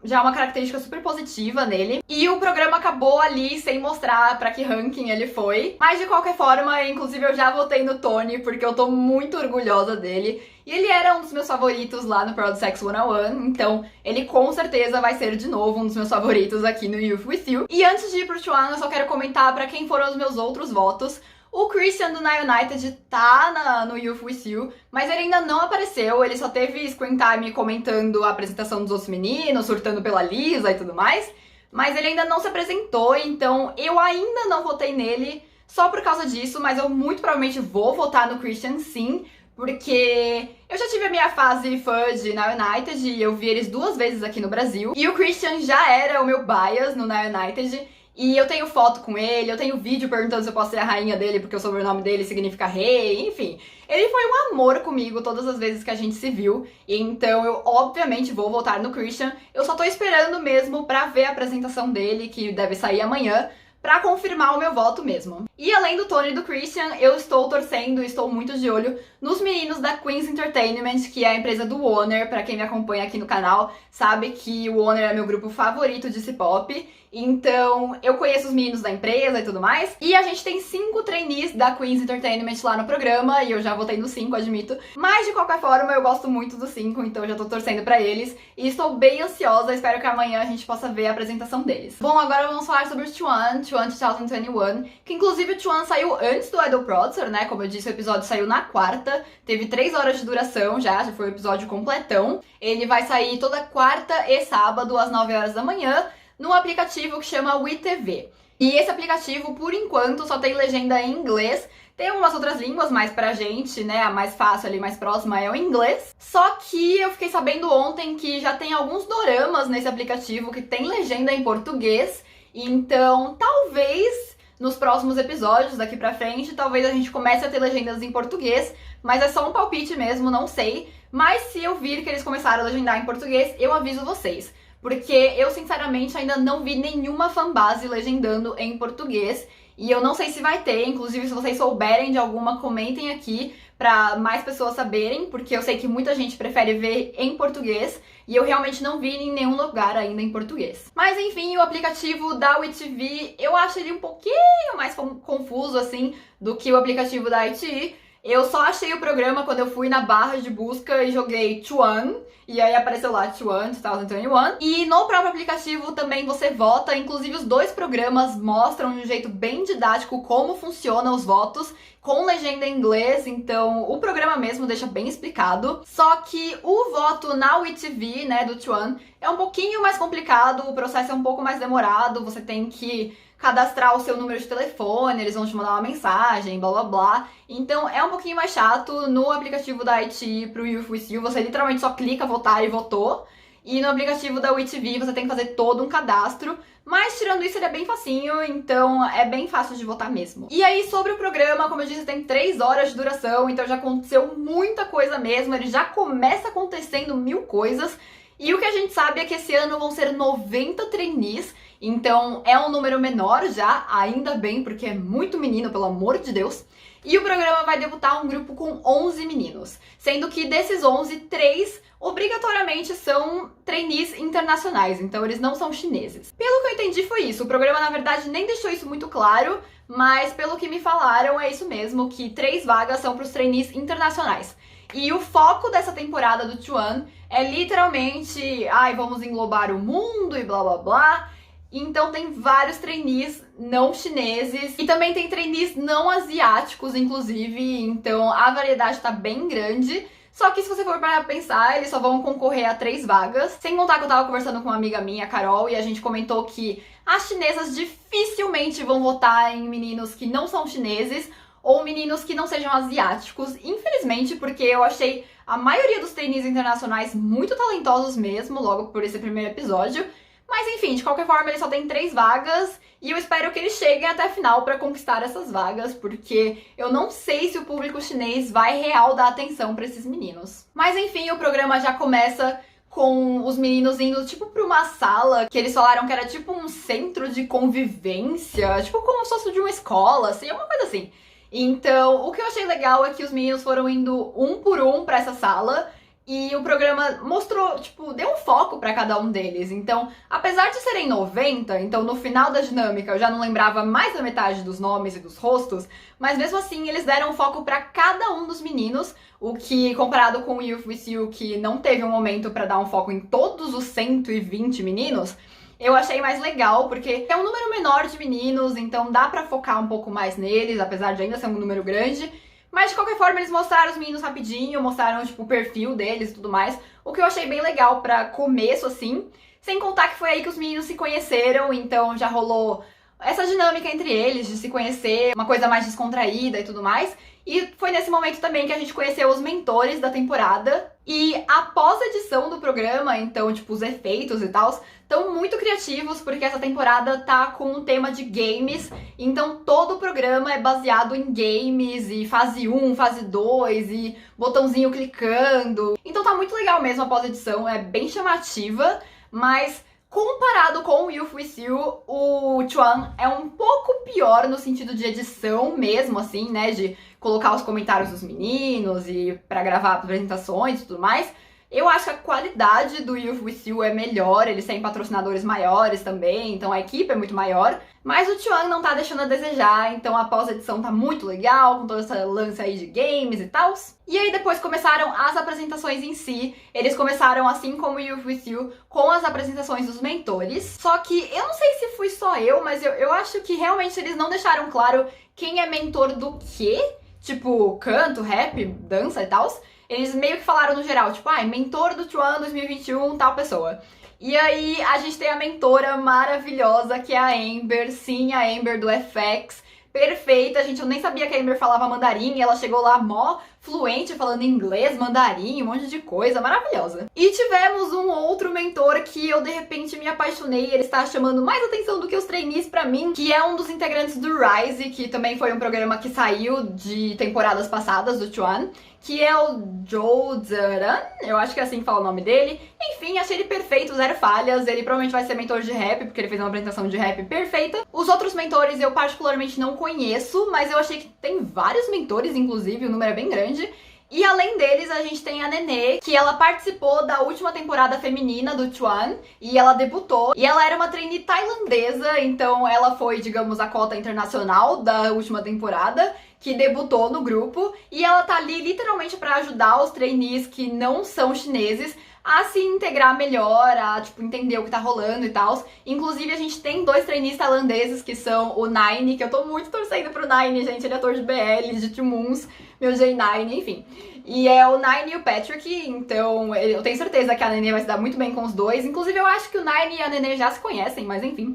já é uma característica super positiva nele. E o programa acabou ali sem mostrar pra que ranking ele foi. Mas de qualquer forma, inclusive eu já votei no Tony, porque eu tô muito orgulhosa dele. E ele era um dos meus favoritos lá no Produce X 101, então ele com certeza vai ser de novo um dos meus favoritos aqui no Youth With You. E antes de ir pro Chuan, eu só quero comentar pra quem foram os meus outros votos. O Christian do Na United tá no Youth With You, mas ele ainda não apareceu, ele só teve screen time comentando a apresentação dos outros meninos, surtando pela Lisa e tudo mais, mas ele ainda não se apresentou, então eu ainda não votei nele só por causa disso, mas eu muito provavelmente vou votar no Christian sim, porque eu já tive a minha fase fã de Na United e eu vi eles 2 vezes aqui no Brasil, e o Christian já era o meu bias no Na United. E eu tenho foto com ele, eu tenho vídeo perguntando se eu posso ser a rainha dele, porque o sobrenome dele significa rei, enfim. Ele foi um amor comigo todas as vezes que a gente se viu, então eu obviamente vou votar no Christian. Eu só tô esperando mesmo pra ver a apresentação dele, que deve sair amanhã, pra confirmar o meu voto mesmo. E além do Tony e do Christian, eu estou torcendo, estou muito de olho nos meninos da Queen's Entertainment, que é a empresa do Wonner. Pra quem me acompanha aqui no canal, sabe que o Wonner é meu grupo favorito de C-pop. Então, eu conheço os meninos da empresa e tudo mais. E a gente tem 5 trainees da Queen's Entertainment lá no programa. E eu já votei nos 5, admito. Mas, de qualquer forma, eu gosto muito dos 5. Então, eu já tô torcendo pra eles. E estou bem ansiosa. Espero que amanhã a gente possa ver a apresentação deles. Bom, agora vamos falar sobre o Chuan 2021. Que, inclusive, o Chuan saiu antes do Idol Producer, né? Como eu disse, o episódio saiu na quarta. Teve 3 horas de duração já foi o episódio completão. Ele vai sair toda quarta e sábado, às 9 horas da manhã. No aplicativo que chama WeTV. E esse aplicativo, por enquanto, só tem legenda em inglês. Tem algumas outras línguas, mas pra gente, né, a mais fácil ali, mais próxima é o inglês. Só que eu fiquei sabendo ontem que já tem alguns doramas nesse aplicativo que tem legenda em português. Então, talvez nos próximos episódios, daqui pra frente, talvez a gente comece a ter legendas em português. Mas é só um palpite mesmo, não sei. Mas se eu vir que eles começaram a legendar em português, eu aviso vocês. Porque eu, sinceramente, ainda não vi nenhuma fanbase legendando em português. E eu não sei se vai ter, inclusive se vocês souberem de alguma, comentem aqui pra mais pessoas saberem, porque eu sei que muita gente prefere ver em português e eu realmente não vi em nenhum lugar ainda em português. Mas enfim, o aplicativo da WeTV, eu acho ele um pouquinho mais confuso, assim, do que o aplicativo da iQIYI. Eu só achei o programa quando eu fui na barra de busca e joguei Chuan, e aí apareceu lá Chuan 2021. E no próprio aplicativo também você vota, inclusive os 2 programas mostram de um jeito bem didático como funcionam os votos, com legenda em inglês, então o programa mesmo deixa bem explicado. Só que o voto na WeTV, né, do Chuan, é um pouquinho mais complicado, o processo é um pouco mais demorado, você tem que cadastrar o seu número de telefone, eles vão te mandar uma mensagem, blá blá blá. Então é um pouquinho mais chato. No aplicativo da iQIYI pro Youth With You, você literalmente só clica votar e votou. E no aplicativo da WeTV você tem que fazer todo um cadastro. Mas tirando isso, ele é bem facinho, então é bem fácil de votar mesmo. E aí, sobre o programa, como eu disse, tem 3 horas de duração, então já aconteceu muita coisa mesmo. Ele já começa acontecendo 1000 coisas. E o que a gente sabe é que esse ano vão ser 90 trainees. Então é um número menor já, ainda bem, porque é muito menino, pelo amor de Deus. E o programa vai debutar um grupo com 11 meninos, sendo que desses 11, 3 obrigatoriamente são trainees internacionais, então eles não são chineses. Pelo que eu entendi foi isso, o programa na verdade nem deixou isso muito claro, mas pelo que me falaram é isso mesmo, que 3 vagas são para os trainees internacionais. E o foco dessa temporada do Chuan é literalmente, vamos englobar o mundo e blá blá blá. Então tem vários trainees não chineses e também tem trainees não asiáticos, inclusive, então a variedade tá bem grande. Só que se você for para pensar, eles só vão concorrer a 3 vagas. Sem contar que eu tava conversando com uma amiga minha, a Carol, e a gente comentou que as chinesas dificilmente vão votar em meninos que não são chineses ou meninos que não sejam asiáticos, infelizmente, porque eu achei a maioria dos trainees internacionais muito talentosos mesmo, logo por esse primeiro episódio. Mas enfim, de qualquer forma, ele só tem 3 vagas e eu espero que eles cheguem até a final para conquistar essas vagas, porque eu não sei se o público chinês vai real dar atenção para esses meninos. Mas enfim, o programa já começa com os meninos indo tipo pra uma sala que eles falaram que era tipo um centro de convivência, tipo como se fosse de uma escola, assim, uma coisa assim. Então, o que eu achei legal é que os meninos foram indo um por um pra essa sala. E o programa mostrou, tipo, deu um foco pra cada um deles. Então, apesar de serem 90, então no final da dinâmica eu já não lembrava mais da metade dos nomes e dos rostos, mas mesmo assim eles deram foco pra cada um dos meninos, o que, comparado com o Youth With You, que não teve um momento pra dar um foco em todos os 120 meninos, eu achei mais legal, porque é um número menor de meninos, então dá pra focar um pouco mais neles, apesar de ainda ser um número grande. Mas de qualquer forma, eles mostraram os meninos rapidinho, mostraram, tipo, o perfil deles e tudo mais. O que eu achei bem legal pra começo, assim. Sem contar que foi aí que os meninos se conheceram, então já rolou essa dinâmica entre eles, de se conhecer, uma coisa mais descontraída e tudo mais. E foi nesse momento também que a gente conheceu os mentores da temporada. E após a edição do programa, então, tipo, os efeitos e tal, estão muito criativos, porque essa temporada tá com um tema de games. Então, todo o programa é baseado em games, e fase 1, fase 2, e botãozinho clicando. Então tá muito legal mesmo após a edição, é bem chamativa, mas comparado com o Youth With You, o Chuan é um pouco pior no sentido de edição mesmo, assim, né, de colocar os comentários dos meninos e pra gravar apresentações e tudo mais. Eu acho que a qualidade do Youth With You é melhor, eles têm patrocinadores maiores também, então a equipe é muito maior. Mas o T1 não tá deixando a desejar, então a pós-edição tá muito legal, com todo esse lance aí de games e tal. E aí depois começaram as apresentações em si, eles começaram assim como o Youth With You, com as apresentações dos mentores. Só que eu não sei se fui só eu, mas eu acho que realmente eles não deixaram claro quem é mentor do quê, tipo canto, rap, dança e tal. Eles meio que falaram no geral, tipo, mentor do T1 2021, tal pessoa. E aí a gente tem a mentora maravilhosa, que é a Amber, sim, a Amber do FX. Perfeita, gente, eu nem sabia que a Amber falava mandarim, e ela chegou lá mó fluente, falando inglês, mandarim, um monte de coisa, maravilhosa. E tivemos um outro mentor que eu, de repente, me apaixonei, ele está chamando mais atenção do que os trainees pra mim, que é um dos integrantes do Rise, que também foi um programa que saiu de temporadas passadas do T1, que é o Joe Zaran, eu acho que é assim que fala o nome dele. Enfim, achei ele perfeito, zero falhas, ele provavelmente vai ser mentor de rap, porque ele fez uma apresentação de rap perfeita. Os outros mentores eu particularmente não conheço, mas eu achei que tem vários mentores, inclusive, o número é bem grande. E além deles, a gente tem a Nenê, que ela participou da última temporada feminina do T1 e ela debutou. E ela era uma trainee tailandesa, então ela foi, digamos, a cota internacional da última temporada, que debutou no grupo. E ela tá ali literalmente pra ajudar os trainees que não são chineses a se integrar melhor, a, tipo, entender o que tá rolando e tal. Inclusive, a gente tem 2 trainees tailandeses, que são o Nine, que eu tô muito torcendo pro Nine, gente, ele é ator de BL, de Timoons, meu J9, enfim. E é o Nine e o Patrick, então eu tenho certeza que a Nenê vai se dar muito bem com os dois. Inclusive, eu acho que o Nine e a Nenê já se conhecem, mas enfim.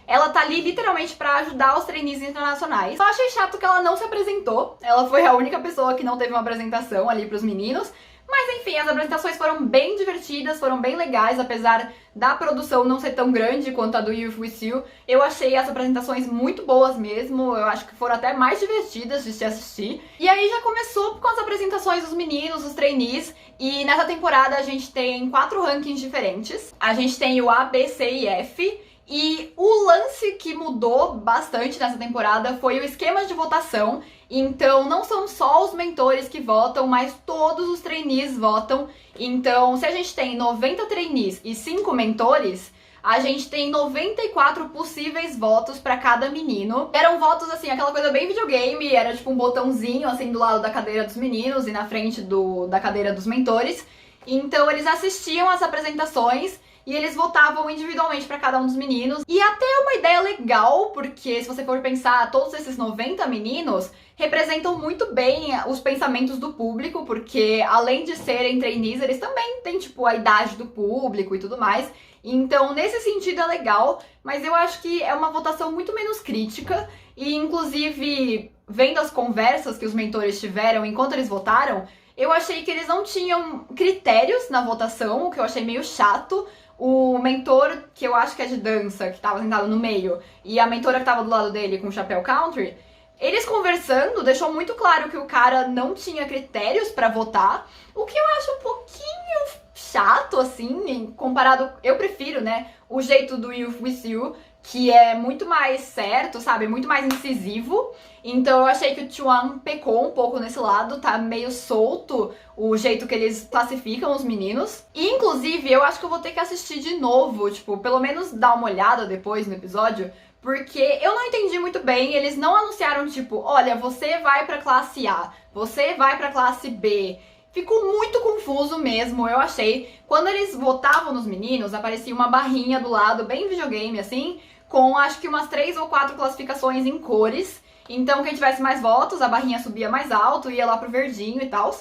Ela tá ali literalmente pra ajudar os trainees internacionais. Só achei chato que ela não se apresentou. Ela foi a única pessoa que não teve uma apresentação ali pros meninos. Mas enfim, as apresentações foram bem divertidas, foram bem legais, apesar da produção não ser tão grande quanto a do Youth With You. Eu achei as apresentações muito boas mesmo, eu acho que foram até mais divertidas de se assistir. E aí já começou com as apresentações dos meninos, dos trainees, e nessa temporada a gente tem 4 rankings diferentes. A gente tem o A, B, C e F. E o lance que mudou bastante nessa temporada foi o esquema de votação. Então, não são só os mentores que votam, mas todos os trainees votam. Então, se a gente tem 90 trainees e 5 mentores, a gente tem 94 possíveis votos pra cada menino. Eram votos, assim, aquela coisa bem videogame, era tipo um botãozinho, assim, do lado da cadeira dos meninos e na frente da cadeira dos mentores. Então, eles assistiam às apresentações e eles votavam individualmente pra cada um dos meninos. E até é uma ideia legal, porque se você for pensar, todos esses 90 meninos representam muito bem os pensamentos do público, porque além de serem trainees, eles também têm, tipo, a idade do público e tudo mais. Então, nesse sentido é legal, mas eu acho que é uma votação muito menos crítica. E, inclusive, vendo as conversas que os mentores tiveram enquanto eles votaram, eu achei que eles não tinham critérios na votação, o que eu achei meio chato. O mentor, que eu acho que é de dança, que tava sentado no meio, e a mentora que tava do lado dele com o chapéu country, eles conversando deixou muito claro que o cara não tinha critérios pra votar, o que eu acho um pouquinho chato, assim, comparado... Eu prefiro, né, o jeito do Youth With You, que é muito mais certo, sabe, muito mais incisivo. Então eu achei que o T1 pecou um pouco nesse lado, tá meio solto o jeito que eles classificam os meninos. E inclusive eu acho que eu vou ter que assistir de novo, tipo, pelo menos dar uma olhada depois no episódio, porque eu não entendi muito bem, eles não anunciaram tipo, olha, você vai pra classe A, você vai pra classe B. Ficou muito confuso mesmo, eu achei. Quando eles votavam nos meninos, aparecia uma barrinha do lado, bem videogame assim, com acho que umas 3 ou 4 classificações em cores. Então quem tivesse mais votos, a barrinha subia mais alto, ia lá pro verdinho e tal.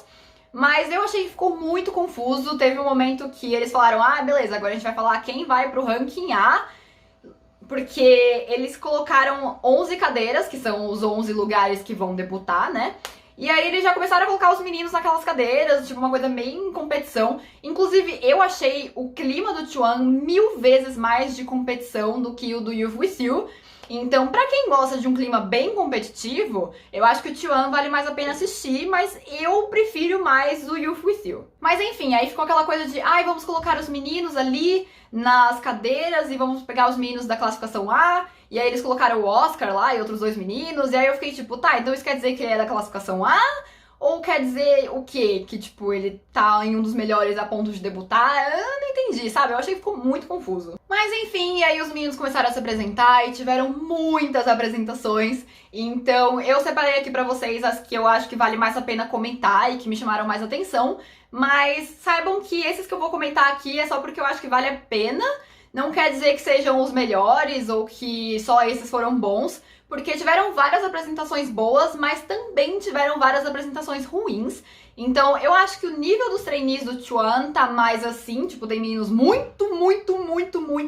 Mas eu achei que ficou muito confuso. Teve um momento que eles falaram, beleza, agora a gente vai falar quem vai pro ranking A, porque eles colocaram 11 cadeiras, que são os 11 lugares que vão debutar, né? E aí eles já começaram a colocar os meninos naquelas cadeiras, tipo uma coisa meio em competição. Inclusive, eu achei o clima do T1 1000 vezes mais de competição do que o do Youth With You. Então, pra quem gosta de um clima bem competitivo, eu acho que o T1 vale mais a pena assistir, mas eu prefiro mais o Youth With You. Mas enfim, aí ficou aquela coisa de, vamos colocar os meninos ali nas cadeiras e vamos pegar os meninos da classificação A, e aí eles colocaram o Oscar lá e outros 2 meninos, e aí eu fiquei tipo, tá, então isso quer dizer que ele é da classificação A? Ou quer dizer o quê? Que, tipo, ele tá em um dos melhores a ponto de debutar? Eu não entendi, sabe? Eu achei que ficou muito confuso. Mas enfim, aí os meninos começaram a se apresentar e tiveram muitas apresentações. Então eu separei aqui pra vocês as que eu acho que vale mais a pena comentar e que me chamaram mais atenção. Mas saibam que esses que eu vou comentar aqui é só porque eu acho que vale a pena. Não quer dizer que sejam os melhores ou que só esses foram bons, porque tiveram várias apresentações boas, mas também tiveram várias apresentações ruins. Então eu acho que o nível dos trainees do Chuan tá mais assim, tipo, tem meninos muito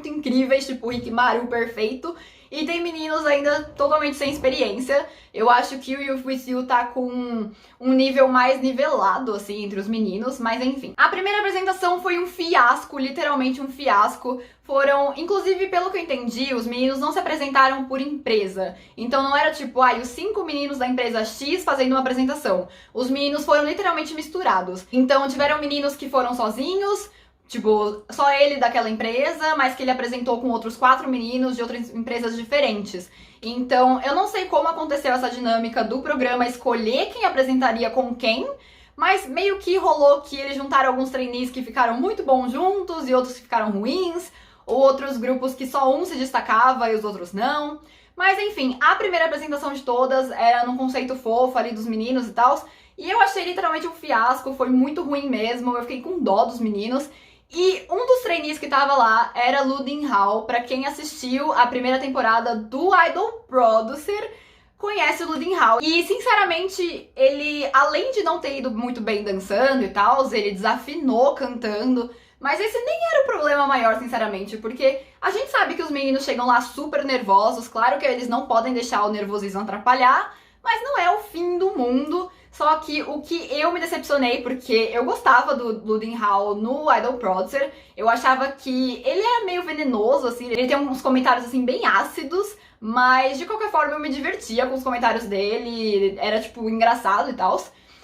incríveis, tipo o Hikimaru perfeito, e tem meninos ainda totalmente sem experiência. Eu acho que o Youth With You tá com um nível mais nivelado, assim, entre os meninos, mas enfim. A primeira apresentação foi um fiasco, literalmente um fiasco. Foram, inclusive, pelo que eu entendi, os meninos não se apresentaram por empresa. Então não era tipo, os 5 meninos da empresa X fazendo uma apresentação. Os meninos foram literalmente misturados. Então tiveram meninos que foram sozinhos, tipo, só ele daquela empresa, mas que ele apresentou com outros 4 meninos de outras empresas diferentes. Então, eu não sei como aconteceu essa dinâmica do programa escolher quem apresentaria com quem, mas meio que rolou que eles juntaram alguns trainees que ficaram muito bons juntos e outros que ficaram ruins, outros grupos que só um se destacava e os outros não. Mas enfim, a primeira apresentação de todas era num conceito fofo ali dos meninos e tal, e eu achei literalmente um fiasco, foi muito ruim mesmo, eu fiquei com dó dos meninos. E um dos trainees que tava lá era Lu Din-hao. Pra quem assistiu a primeira temporada do Idol Producer, conhece o Lu Din-hao. E, sinceramente, ele, além de não ter ido muito bem dançando e tal, ele desafinou cantando. Mas esse nem era o problema maior, sinceramente, porque a gente sabe que os meninos chegam lá super nervosos. Claro que eles não podem deixar o nervosismo atrapalhar, mas não é o fim do mundo. Só que o que eu me decepcionei, porque eu gostava do Lu Din-hao no Idol Producer, eu achava que ele era meio venenoso, assim, ele tem uns comentários, assim, bem ácidos, mas de qualquer forma eu me divertia com os comentários dele, era, tipo, engraçado e tal.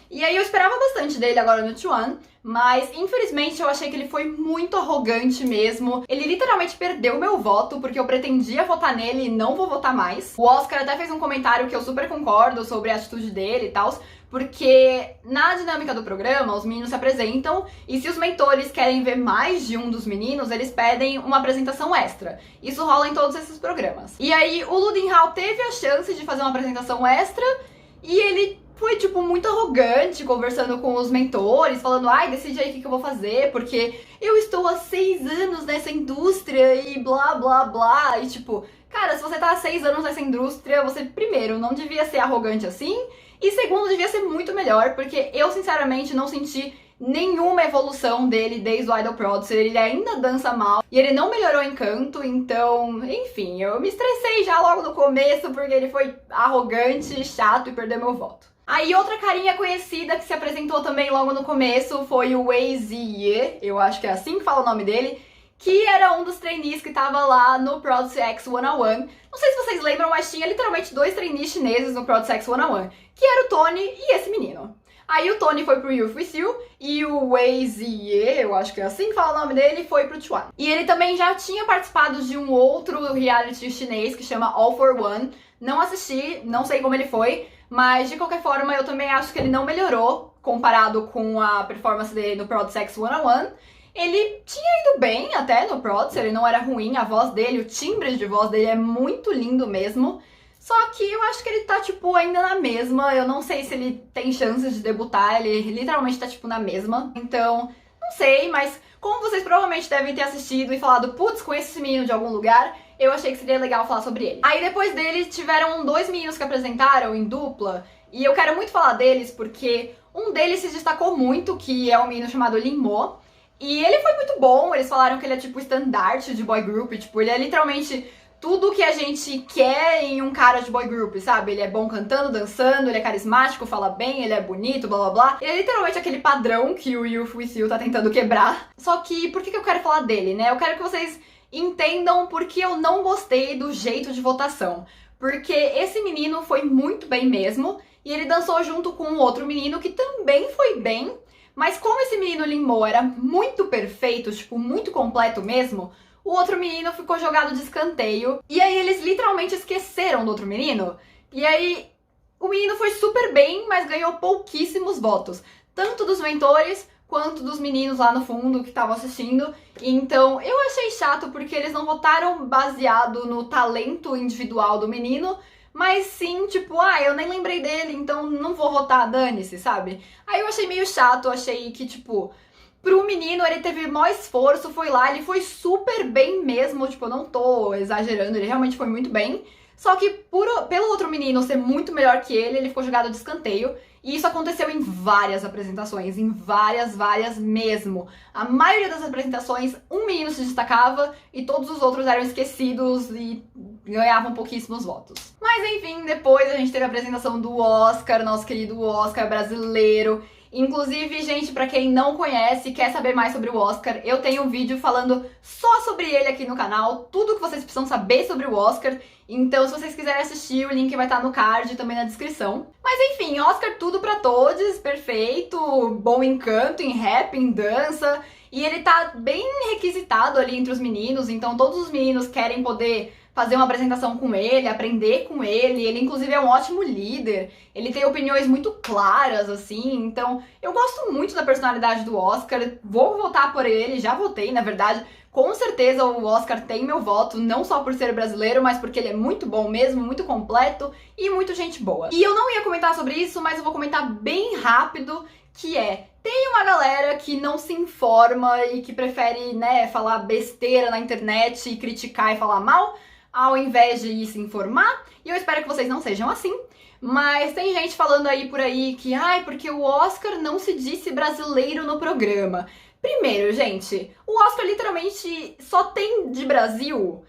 E aí eu esperava bastante dele agora no Chuan, mas infelizmente eu achei que ele foi muito arrogante mesmo. Ele literalmente perdeu meu voto, porque eu pretendia votar nele e não vou votar mais. O Oscar até fez um comentário que eu super concordo sobre a atitude dele e tal, porque na dinâmica do programa, os meninos se apresentam e se os mentores querem ver mais de um dos meninos, eles pedem uma apresentação extra. Isso rola em todos esses programas. E aí o Lu Din-hao teve a chance de fazer uma apresentação extra e ele foi, tipo, muito arrogante, conversando com os mentores, falando, decide aí o que eu vou fazer, porque eu estou há 6 anos nessa indústria e blá, blá, blá. E, tipo, cara, se você tá há 6 anos nessa indústria, você, primeiro, não devia ser arrogante assim, e segundo, devia ser muito melhor, porque eu, sinceramente, não senti nenhuma evolução dele desde o Idol Producer, ele ainda dança mal, e ele não melhorou em canto, então, enfim, eu me estressei já logo no começo, porque ele foi arrogante, chato e perdeu meu voto. Aí outra carinha conhecida que se apresentou também logo no começo foi o Wei Ziyi, eu acho que é assim que fala o nome dele, que era um dos trainees que tava lá no Produce X 101. Não sei se vocês lembram, mas tinha literalmente 2 trainees chineses no Produce X 101, que era o Tony e esse menino. Aí o Tony foi pro Youth With You e o Wei Ziyi, eu acho que é assim que fala o nome dele, foi pro Chuan. E ele também já tinha participado de um outro reality chinês que chama All For One. Não assisti, não sei como ele foi, mas de qualquer forma eu também acho que ele não melhorou comparado com a performance dele no Produce X 101. Ele tinha ido bem até no Produce, ele não era ruim, a voz dele, o timbre de voz dele é muito lindo mesmo. Só que eu acho que ele tá, tipo, ainda na mesma. Eu não sei se ele tem chances de debutar, ele literalmente tá, tipo, na mesma. Então, não sei, mas como vocês provavelmente devem ter assistido e falado, putz, conheço esse menino de algum lugar, eu achei que seria legal falar sobre ele. Aí depois dele tiveram 2 meninos que apresentaram em dupla, e eu quero muito falar deles porque um deles se destacou muito, que é um menino chamado Lin Mo, e ele foi muito bom. Eles falaram que ele é tipo estandarte de boy group, tipo, ele é literalmente tudo que a gente quer em um cara de boy group, sabe? Ele é bom cantando, dançando, ele é carismático, fala bem, ele é bonito, blá blá blá. Ele é literalmente aquele padrão que o Youth With You tá tentando quebrar. Só que, por que eu quero falar dele, né? Eu quero que vocês entendam porque eu não gostei do jeito de votação. Porque esse menino foi muito bem mesmo, e ele dançou junto com um outro menino que também foi bem, mas como esse menino Lin Mo era muito perfeito, tipo, muito completo mesmo, o outro menino ficou jogado de escanteio, e aí eles literalmente esqueceram do outro menino, e aí O menino foi super bem, mas ganhou pouquíssimos votos, tanto dos mentores quanto dos meninos lá no fundo que estavam assistindo. Então eu achei chato porque eles não votaram baseado no talento individual do menino, mas sim, tipo, eu nem lembrei dele, então não vou votar, dane-se, sabe? Aí eu achei meio chato, achei que, tipo, pro menino ele teve maior esforço, foi lá, ele foi super bem mesmo, tipo, eu não tô exagerando, ele realmente foi muito bem. Só que pelo outro menino ser muito melhor que ele ficou jogado de escanteio. E isso aconteceu em várias apresentações, em várias mesmo. A maioria das apresentações, um menino se destacava e todos os outros eram esquecidos e ganhavam pouquíssimos votos. Mas enfim, depois a gente teve a apresentação do Oscar, nosso querido Oscar brasileiro. Inclusive, gente, pra quem não conhece e quer saber mais sobre o Oscar, eu tenho um vídeo falando só sobre ele aqui no canal, tudo que vocês precisam saber sobre o Oscar. Então, se vocês quiserem assistir, o link vai estar no card e também na descrição. Mas enfim, Oscar tudo pra todos, perfeito, bom em canto, em rap, em dança. E ele tá bem requisitado ali entre os meninos, então todos os meninos querem poder fazer uma apresentação com ele, aprender com ele. Ele, inclusive, é um ótimo líder. Ele tem opiniões muito claras, assim. Então, eu gosto muito da personalidade do Oscar. Vou votar por ele, já votei, na verdade. Com certeza o Oscar tem meu voto, não só por ser brasileiro, mas porque ele é muito bom mesmo, muito completo e muito gente boa. E eu não ia comentar sobre isso, mas eu vou comentar bem rápido, que tem uma galera que não se informa e que prefere, né, falar besteira na internet e criticar e falar mal, ao invés de ir se informar, e eu espero que vocês não sejam assim. Mas tem gente falando aí por aí que, porque o Oscar não se disse brasileiro no programa. Primeiro, gente, o Oscar literalmente só tem de Brasil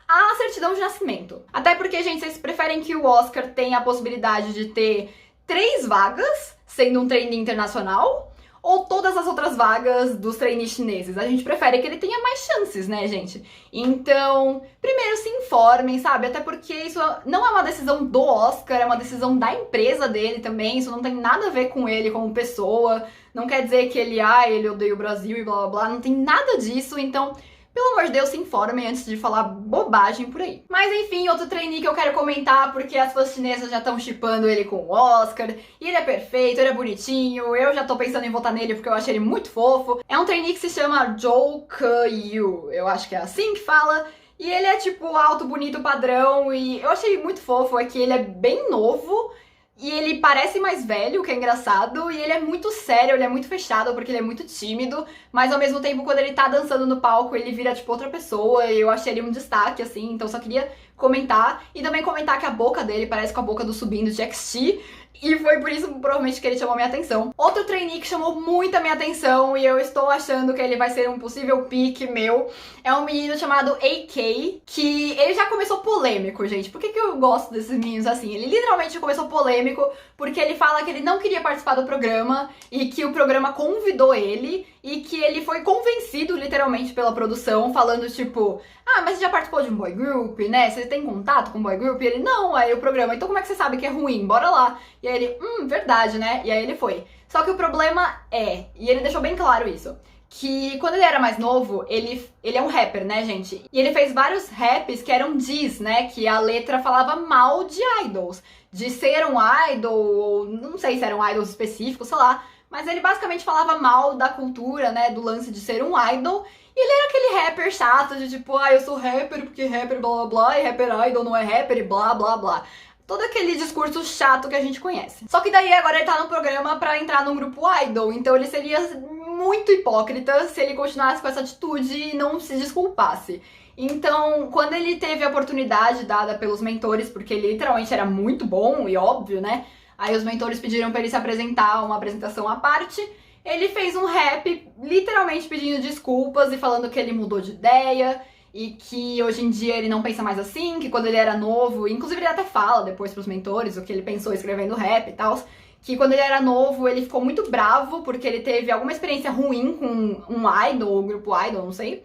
a certidão de nascimento. Até porque, gente, vocês preferem que o Oscar tenha a possibilidade de ter 3 vagas, sendo um trainee internacional, ou todas as outras vagas dos trainees chineses? A gente prefere que ele tenha mais chances, né, gente? Então, primeiro se informem, sabe? Até porque isso não é uma decisão do Oscar, é uma decisão da empresa dele também. Isso não tem nada a ver com ele como pessoa. Não quer dizer que ele odeia o Brasil e blá blá blá. Não tem nada disso, então, pelo amor de Deus, se informem antes de falar bobagem por aí. Mas enfim, outro trainee que eu quero comentar, porque as fãs chinesas já estão shippando ele com o Oscar, e ele é perfeito, ele é bonitinho, eu já tô pensando em votar nele porque eu achei ele muito fofo. É um trainee que se chama Zhou Ke-yu, eu acho que é assim que fala, e ele é tipo alto, bonito, padrão, e eu achei muito fofo, é que ele é bem novo, e ele parece mais velho, o que é engraçado, e ele é muito sério, ele é muito fechado, porque ele é muito tímido, mas ao mesmo tempo, quando ele tá dançando no palco, ele vira, tipo, outra pessoa, e eu achei ele um destaque, assim, então só queria comentar, e também comentar que a boca dele parece com a boca do Subindo de XT, e foi por isso, provavelmente, que ele chamou minha atenção. Outro trainee que chamou muita minha atenção, e eu estou achando que ele vai ser um possível pick meu, é um menino chamado AK, que ele já começou polêmico, gente. Por que eu gosto desses meninos assim? Ele literalmente começou polêmico porque ele fala que ele não queria participar do programa e que o programa convidou ele e que ele foi convencido, literalmente, pela produção, falando tipo, mas você já participou de um boy group, né? Você tem contato com boy group? E ele, não, aí o programa, então como é que você sabe que é ruim? Bora lá. E aí ele, verdade, né? E aí ele foi. Só que o problema e ele deixou bem claro isso, que quando ele era mais novo, ele é um rapper, né, gente? E ele fez vários raps que eram diss, né? Que a letra falava mal de idols. De ser um idol, ou não sei se eram idols específicos, sei lá. Mas ele basicamente falava mal da cultura, né? Do lance de ser um idol. E ele era aquele rapper chato de tipo, eu sou rapper porque rapper blá blá blá, e rapper idol não é rapper e blá blá blá. Todo aquele discurso chato que a gente conhece. Só que daí agora ele tá no programa pra entrar num grupo idol, então ele seria muito hipócrita se ele continuasse com essa atitude e não se desculpasse. Então, quando ele teve a oportunidade dada pelos mentores, porque ele literalmente era muito bom e óbvio, né? Aí os mentores pediram pra ele se apresentar, uma apresentação à parte. Ele fez um rap literalmente pedindo desculpas e falando que ele mudou de ideia e que hoje em dia ele não pensa mais assim, que quando ele era novo, inclusive ele até fala depois pros mentores o que ele pensou escrevendo rap e tal, que quando ele era novo ele ficou muito bravo porque ele teve alguma experiência ruim com um idol, ou um grupo idol, não sei.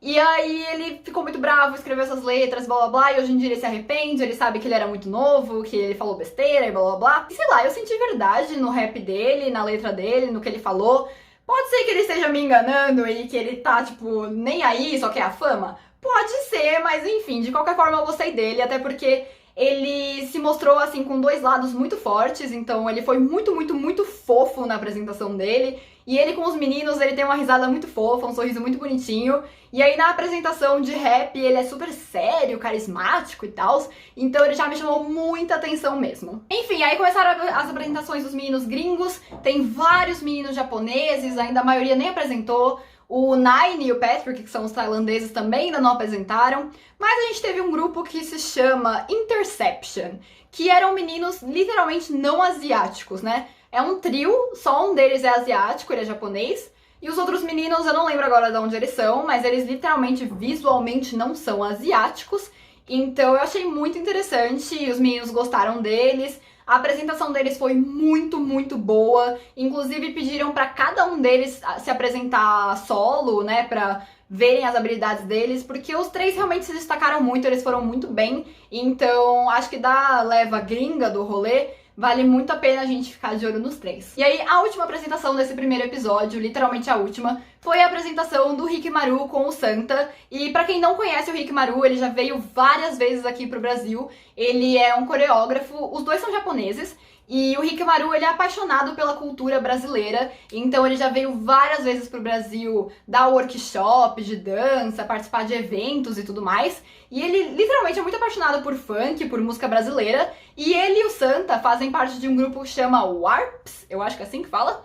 E aí ele ficou muito bravo, escreveu essas letras, blá blá blá, e hoje em dia ele se arrepende, ele sabe que ele era muito novo, que ele falou besteira e blá blá blá. E sei lá, eu senti verdade no rap dele, na letra dele, no que ele falou. Pode ser que ele esteja me enganando e que ele tá, tipo, nem aí, só quer a fama? Pode ser, mas enfim, de qualquer forma eu gostei dele, até porque ele se mostrou assim com dois lados muito fortes, então ele foi muito fofo na apresentação dele. E ele com os meninos, ele tem uma risada muito fofa, um sorriso muito bonitinho. E aí na apresentação de rap, ele é super sério, carismático e tal. Então ele já me chamou muita atenção mesmo. Enfim, aí começaram as apresentações dos meninos gringos. Tem vários meninos japoneses, ainda a maioria nem apresentou. O Nine e o Patrick, que são os tailandeses, também ainda não apresentaram. Mas a gente teve um grupo que se chama Interception, que eram meninos literalmente não asiáticos, né? É um trio, só um deles é asiático, ele é japonês. E os outros meninos, eu não lembro agora de onde eles são, mas eles literalmente, visualmente, não são asiáticos. Então eu achei muito interessante, e os meninos gostaram deles. A apresentação deles foi muito boa. Inclusive pediram pra cada um deles se apresentar solo, né, pra verem as habilidades deles, porque os três realmente se destacaram muito, eles foram muito bem. Então acho que da leva gringa do rolê, vale muito a pena a gente ficar de olho nos três. E aí, a última apresentação desse primeiro episódio, literalmente a última, foi a apresentação do Hikimaru com o Santa. E pra quem não conhece o Hikimaru, ele já veio várias vezes aqui pro Brasil. Ele é um coreógrafo, os dois são japoneses. E o Hikimaru, ele é apaixonado pela cultura brasileira, então ele já veio várias vezes pro Brasil dar workshop de dança, participar de eventos e tudo mais. E ele literalmente é muito apaixonado por funk, por música brasileira. E ele e o Santa fazem parte de um grupo que chama Warps, eu acho que é assim que fala.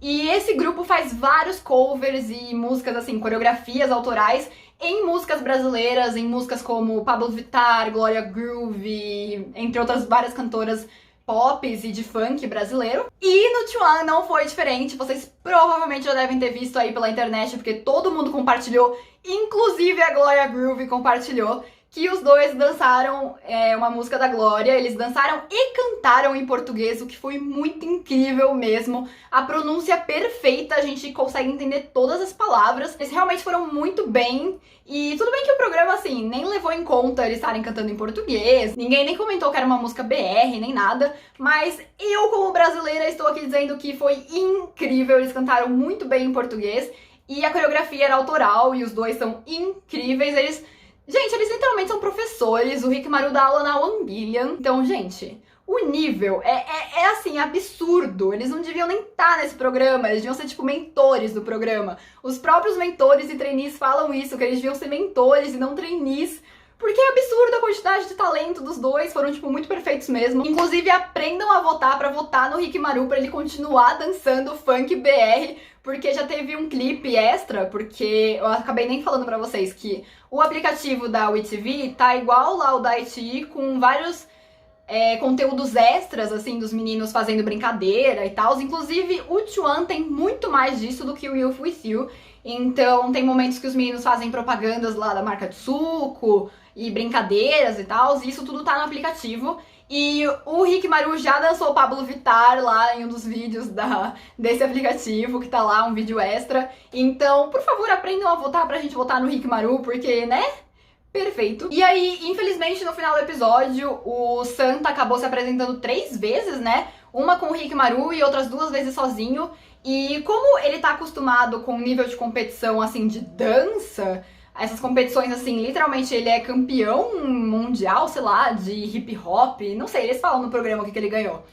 E esse grupo faz vários covers e músicas, assim, coreografias autorais em músicas brasileiras, em músicas como Pablo Vittar, Glória Groove, entre outras várias cantoras pops e de funk brasileiro. E no T1 não foi diferente, vocês provavelmente já devem ter visto aí pela internet, porque todo mundo compartilhou, inclusive a Glória Groove compartilhou, que os dois dançaram uma música da Glória, eles dançaram e cantaram em português, o que foi muito incrível mesmo. A pronúncia perfeita, a gente consegue entender todas as palavras. Eles realmente foram muito bem. E tudo bem que o programa, assim, nem levou em conta eles estarem cantando em português, ninguém nem comentou que era uma música BR, nem nada, mas eu, como brasileira, estou aqui dizendo que foi incrível, eles cantaram muito bem em português, e a coreografia era autoral, e os dois são incríveis, Gente, eles literalmente são professores, o Hikimaru dá aula na One Billion, então, gente, o nível é assim, absurdo. Eles não deviam nem estar nesse programa, eles deviam ser, tipo, mentores do programa. Os próprios mentores e trainees falam isso, que eles deviam ser mentores e não trainees, porque é absurda a quantidade de talento dos dois, foram, tipo, muito perfeitos mesmo. Inclusive, aprendam a votar pra votar no Hikimaru pra ele continuar dançando funk BR, porque já teve um clipe extra, porque eu acabei nem falando pra vocês que o aplicativo da WeTV tá igual lá o da iQIYI, com vários conteúdos extras, assim, dos meninos fazendo brincadeira e tal. Inclusive, o T1 tem muito mais disso do que o Youth With You. Então, tem momentos que os meninos fazem propagandas lá da marca de suco e brincadeiras e tal. E isso tudo tá no aplicativo. E o Hikimaru já dançou o Pablo Vittar lá em um dos vídeos desse aplicativo, que tá lá, um vídeo extra. Então, por favor, aprendam a votar pra gente votar no Hikimaru, porque, né? Perfeito. E aí, infelizmente, no final do episódio, o Santa acabou se apresentando 3 vezes, né? Uma com o Hikimaru e outras 2 vezes sozinho. E como ele tá acostumado com um nível de competição, assim, de dança, essas competições, assim, literalmente ele é campeão mundial, sei lá, de hip hop, não sei, eles falam no programa o que ele ganhou.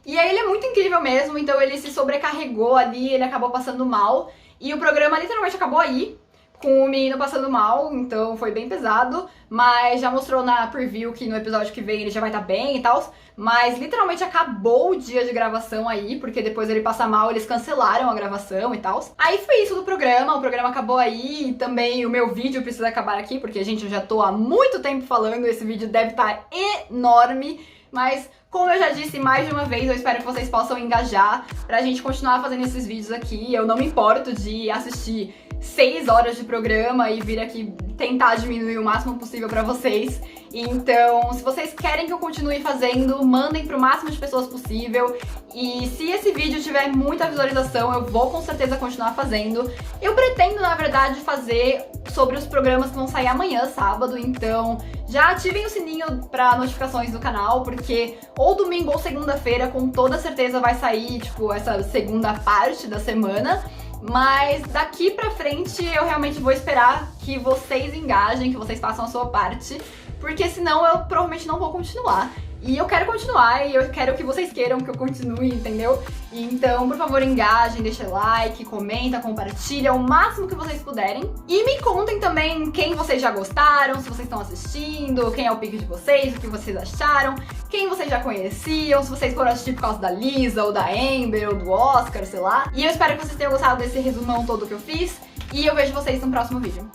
E aí ele é muito incrível mesmo, então ele se sobrecarregou ali, ele acabou passando mal, e o programa literalmente acabou aí, com o menino passando mal, então foi bem pesado, mas já mostrou na preview que no episódio que vem ele já vai estar bem e tal, mas literalmente acabou o dia de gravação aí, porque depois ele passa mal, eles cancelaram a gravação e tal. Aí foi isso do programa, o programa acabou aí, e também o meu vídeo precisa acabar aqui, porque, gente, eu já tô há muito tempo falando, esse vídeo deve estar enorme, mas como eu já disse mais de uma vez, eu espero que vocês possam engajar pra gente continuar fazendo esses vídeos aqui. Eu não me importo de assistir 6 horas de programa e vir aqui tentar diminuir o máximo possível pra vocês. Então, se vocês querem que eu continue fazendo, mandem pro máximo de pessoas possível. E se esse vídeo tiver muita visualização, eu vou com certeza continuar fazendo. Eu pretendo, na verdade, fazer sobre os programas que vão sair amanhã, sábado, então já ativem o sininho para notificações do canal, porque ou domingo ou segunda-feira, com toda certeza vai sair, tipo, essa segunda parte da semana. Mas daqui pra frente eu realmente vou esperar que vocês engajem, que vocês façam a sua parte, porque senão eu provavelmente não vou continuar. E eu quero continuar e eu quero que vocês queiram que eu continue, entendeu? Então, por favor, engajem, deixem like, comenta, compartilha o máximo que vocês puderem. E me contem também quem vocês já gostaram, se vocês estão assistindo, quem é o pick de vocês, o que vocês acharam, quem vocês já conheciam, se vocês foram assistir por causa da Lisa, ou da Amber, ou do Oscar, sei lá. E eu espero que vocês tenham gostado desse resumão todo que eu fiz. E eu vejo vocês no próximo vídeo.